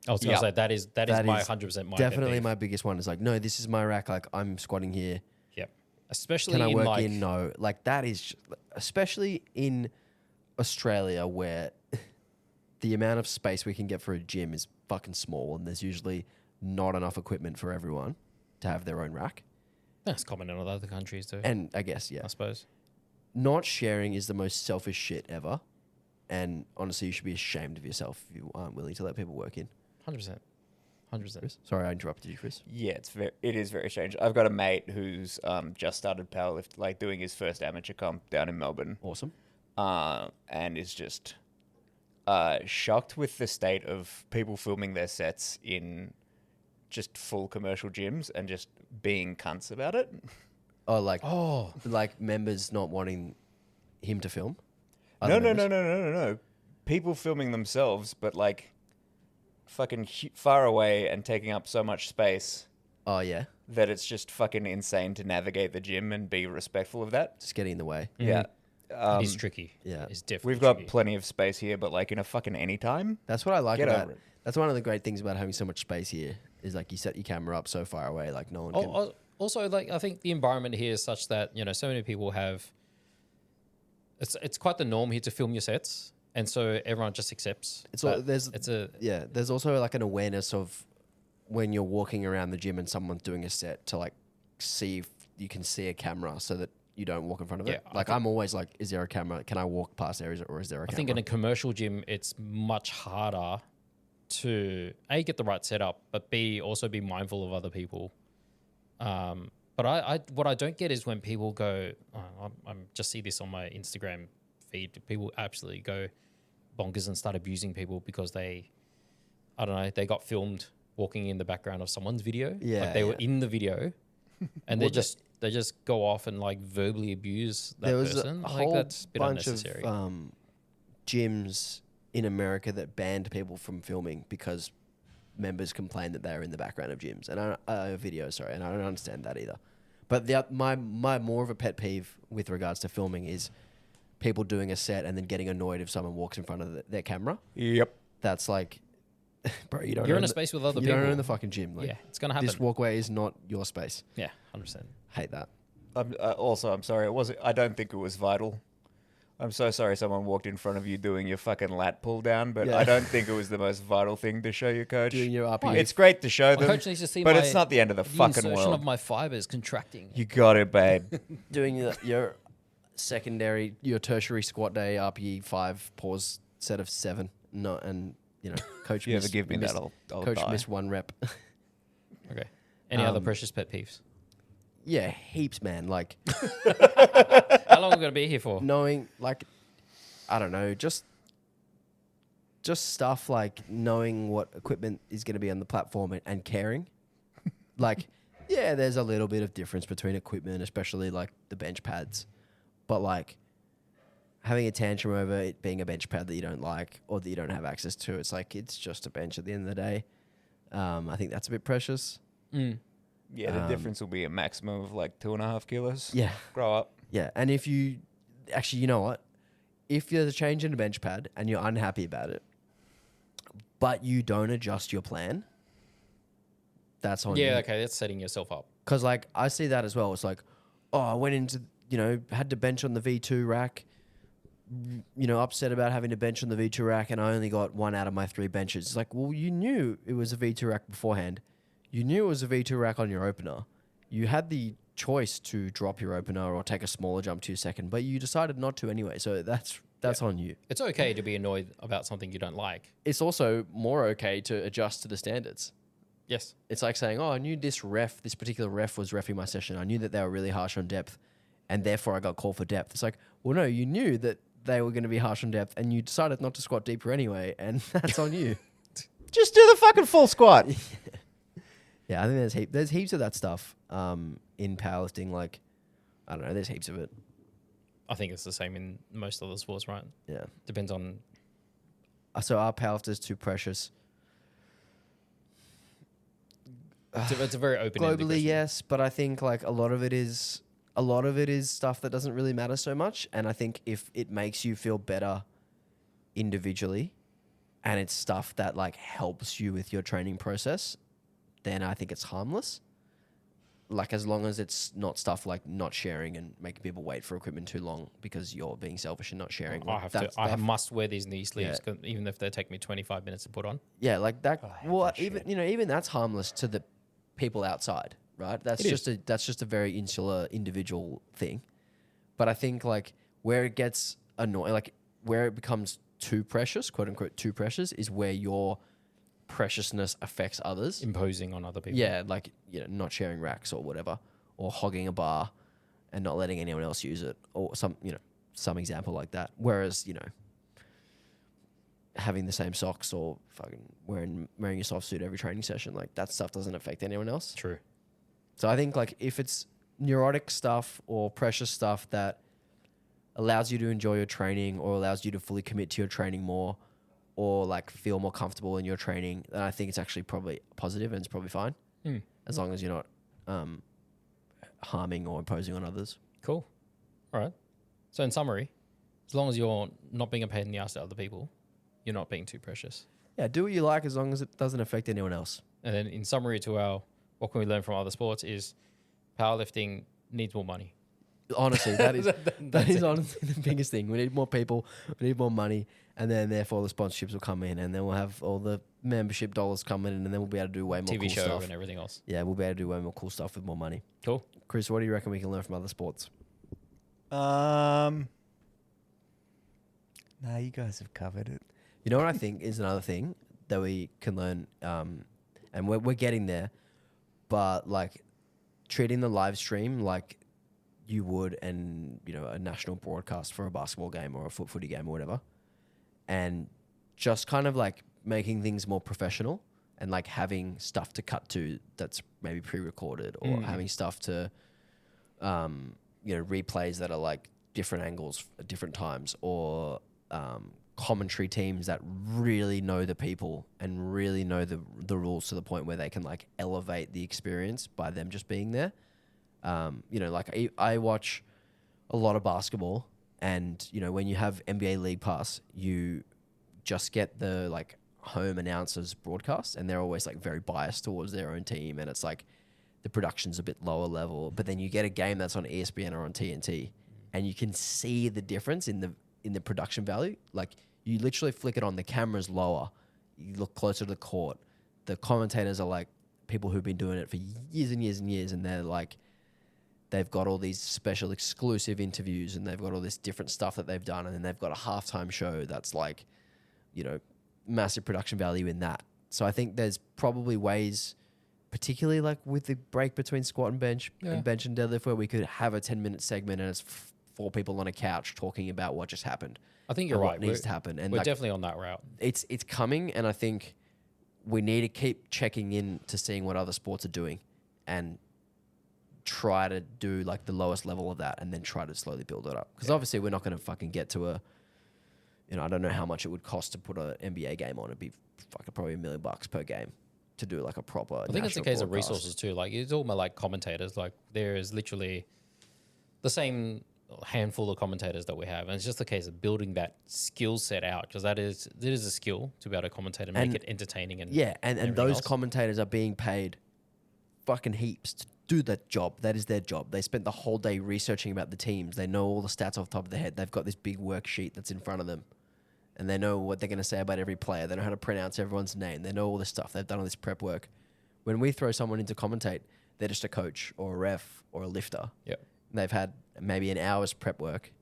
I was going to say that is my 100% my definitely pet peeve. my biggest one. Is like, no, this is my rack. Like I'm squatting here. Yep. Especially Can I in work like in? No. Like that is, especially in Australia where the amount of space we can get for a gym is fucking small, and there's usually not enough equipment for everyone to have their own rack. that's common in other countries too. And I guess, yeah, I suppose. not sharing is the most selfish shit ever. And honestly, you should be ashamed of yourself if you aren't willing to let people work in. 100%. 100%. Chris? Sorry, I interrupted you, Chris. Yeah, it is very strange. I've got a mate who's just started powerlift, like doing his first amateur comp down in Melbourne, Awesome. and is just shocked with the state of people filming their sets in just full commercial gyms and just being cunts about it. Oh, like members not wanting him to film? No. Other members? No. People filming themselves, but like fucking far away and taking up so much space Oh, yeah. that it's just fucking insane to navigate the gym and be respectful of that. Just getting in the way. Yeah. It's tricky. yeah. It's definitely We've got tricky. plenty of space here, but like in a fucking anytime. That's what I like Get about over it. That's one of the great things about having so much space here is like you set your camera up so far away, like no one can. Also, like I think the environment here is such that so many people have. It's quite the norm here to film your sets, and so everyone just accepts. There's also like an awareness of when you're walking around the gym and someone's doing a set to like see if you can see a camera so that you don't walk in front of it. Like I'm always like, is there a camera? Can I walk past there? Or is there a camera? I think in a commercial gym, it's much harder to A, get the right setup, but B, also be mindful of other people. But what I don't get is when people go, I'm just see this on my Instagram feed. People absolutely go bonkers and start abusing people because they got filmed walking in the background of someone's video. Yeah, like they were in the video, and they just go off and like verbally abuse that there was person. a Like whole that's a bit bunch unnecessary. of gyms in America that banned people from filming because members complained that they were in the background of gyms and videos. Sorry, and I don't understand that either. But my more of a pet peeve with regards to filming is people doing a set and then getting annoyed if someone walks in front of their camera. Yep. That's like, bro, You're in a space with other you people. don't own the fucking gym. Like, Yeah, it's gonna happen. this walkway is not your space. Yeah, 100%. Hate that. I'm sorry. I don't think it was vital. I'm so sorry someone walked in front of you doing your fucking lat pull down, but Yeah. I don't think it was the most vital thing to show your coach. Doing your RPE. It's great to show My them, coach needs to see but my- it's not the end of the fucking insertion world. of my fibers contracting. You got it, babe. doing your tertiary squat day RPE 5 pause set of 7. No, and coach. If you ever give me that, I'll coach die. missed 1 rep. Okay. Any other precious pet peeves? Yeah, heaps, man. Like How long are we gonna be here for? knowing, like, I don't know, just stuff like knowing what equipment is going to be on the platform and caring. Like, yeah, there's a little bit of difference between equipment, especially like the bench pads. But like having a tantrum over it being a bench pad that you don't like or that you don't have access to, it's like it's just a bench at the end of the day. I think that's a bit precious. Yeah, the difference will be a maximum of like 2.5 kilos. Yeah. Grow up. Yeah. And if you actually, you know what? If there's a change in a bench pad and you're unhappy about it, but you don't adjust your plan, that's on you. Yeah, okay, that's setting yourself up. Because, like, I see that as well. It's like, oh, I went into, had to bench on the V2 rack, upset about having to bench on the V2 rack, and I only got 1 out of my 3 benches. It's like, well, you knew it was a V2 rack beforehand. You knew it was a V2 rack on your opener. You had the choice to drop your opener or take a smaller jump to your second, but you decided not to anyway. So that's on you. It's okay to be annoyed about something you don't like. It's also more okay to adjust to the standards. Yes. It's like saying, oh, I knew this particular ref was reffing my session. I knew that they were really harsh on depth, and therefore I got called for depth. It's like, well, no, you knew that they were going to be harsh on depth, and you decided not to squat deeper anyway, and that's on you. Just do the fucking full squat. Yeah, I think there's heaps of that stuff in powerlifting. Like, I don't know, there's heaps of it. I think it's the same in most other sports, right? Yeah. Depends on... So are powerlifters too precious? It's a very open Globally, yes, but I think like a lot of it is stuff that doesn't really matter so much. And I think if it makes you feel better individually, and it's stuff that like helps you with your training process, then I think it's harmless. Like as long as it's not stuff like not sharing and making people wait for equipment too long because you're being selfish and not sharing. Like I must wear these knee sleeves, even if they take me 25 minutes to put on. Yeah, like that. I hate Well, that even that's harmless to the people outside, right? That's just a very insular individual thing. But I think like where it gets annoying, like where it becomes too precious, quote unquote, too precious, is where your preciousness affects others. Imposing on other people. Yeah, like not sharing racks or whatever, or hogging a bar and not letting anyone else use it, or some example like that. Whereas having the same socks or fucking wearing your soft suit every training session, like that stuff doesn't affect anyone else. True. So I think like if it's neurotic stuff or precious stuff that allows you to enjoy your training or allows you to fully commit to your training more, or like feel more comfortable in your training, then I think it's actually probably positive and it's probably fine. As long as you're not harming or imposing on others. Cool. All right. So in summary, as long as you're not being a pain in the ass to other people, you're not being too precious. Yeah, do what you like as long as it doesn't affect anyone else. And then in summary to our what can we learn from other sports is powerlifting needs more money. Honestly, that is honestly the biggest thing. We need more people, we need more money, and then therefore the sponsorships will come in, and then we'll have all the membership dollars come in, and then we'll be able to do way more TV cool show stuff. and everything else. Yeah, we'll be able to do way more cool stuff with more money. Cool. Chris, what do you reckon we can learn from other sports? Nah, you guys have covered it. You know what I think is another thing that we can learn, and we're getting there, but like treating the live stream like you would a national broadcast for a basketball game or a footy game or whatever, and just kind of like making things more professional and like having stuff to cut to that's maybe pre-recorded or having stuff to replays that are like different angles at different times, or commentary teams that really know the people and really know the rules to the point where they can like elevate the experience by them just being there. Like I watch a lot of basketball, and when you have NBA League Pass, you just get the like home announcers broadcast, and they're always like very biased towards their own team, and it's like the production's a bit lower level. But then you get a game that's on ESPN or on TNT, and you can see the difference in the production value. Like you literally flick it on, the camera's lower, you look closer to the court. The commentators are like people who've been doing it for years and years and years, and they're like, they've got all these special exclusive interviews, and they've got all this different stuff that they've done, and then they've got a halftime show that's like, massive production value in that. So I think there's probably ways, particularly like with the break between squat and bench and bench and deadlift, where we could have a 10-minute segment and it's 4 people on a couch talking about what just happened. I think you're and right. What needs to happen. And we're like, definitely on that route. It's coming, and I think we need to keep checking in to seeing what other sports are doing and try to do like the lowest level of that and then try to slowly build it up. Because obviously we're not going to fucking get to a, I don't know how much it would cost to put an NBA game on. It'd be fucking probably $1 million per game to do like a proper. I think it's a case of broadcast. resources too. Like it's all about like commentators. Like there is literally the same handful of commentators that we have, and it's just a case of building that skill set out because that is a skill to be able to commentate and make it entertaining and and those commentators are being paid fucking heaps to do that job. That is their job. They spent the whole day researching about the teams. They know all the stats off the top of their head. They've got this big worksheet that's in front of them, and they know what they're going to say about every player. They know how to pronounce everyone's name. They know all this stuff. They've done all this prep work. When we throw someone in to commentate, they're just a coach or a ref or a lifter. Yep. They've had maybe an hour's prep work,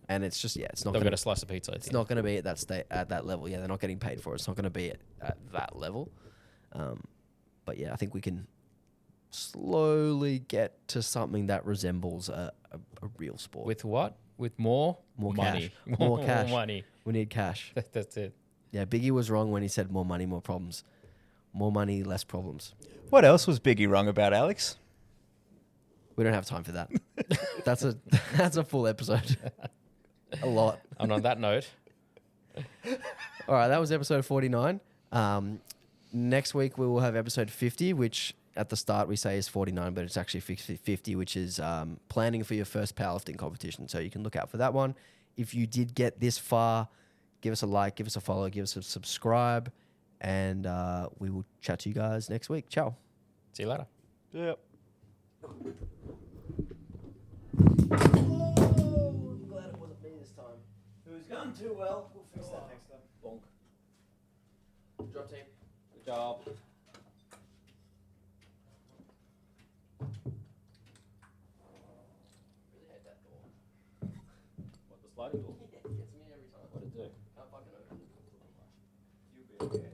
and it's just it's not. They'll gonna, get a slice of pizza. It's not going to be at that level. Yeah, they're not getting paid for it. It's not going to be at that level. But yeah, I think we can slowly get to something that resembles a real sport. With what? With more money. Cash. More cash. More money. We need cash. That's it. Yeah, Biggie was wrong when he said more money, more problems. More money, less problems. What else was Biggie wrong about, Alex? We don't have time for that. That's a full episode. A lot. And on that note, all right, that was episode 49. Next week we will have episode 50, which at the start we say is 49, but it's actually 50, which is planning for your first powerlifting competition. So you can look out for that one. If you did get this far, give us a like, give us a follow, give us a subscribe, and we will chat to you guys next week. Ciao. see you later. Yep. I'm glad it wasn't me this time. It was going too well. We'll fix that next time. Bonk. Drop team. Good job. Really hate that door. What, the sliding door? It gets me every time. What did it do? Can't fucking open it. You'll be okay.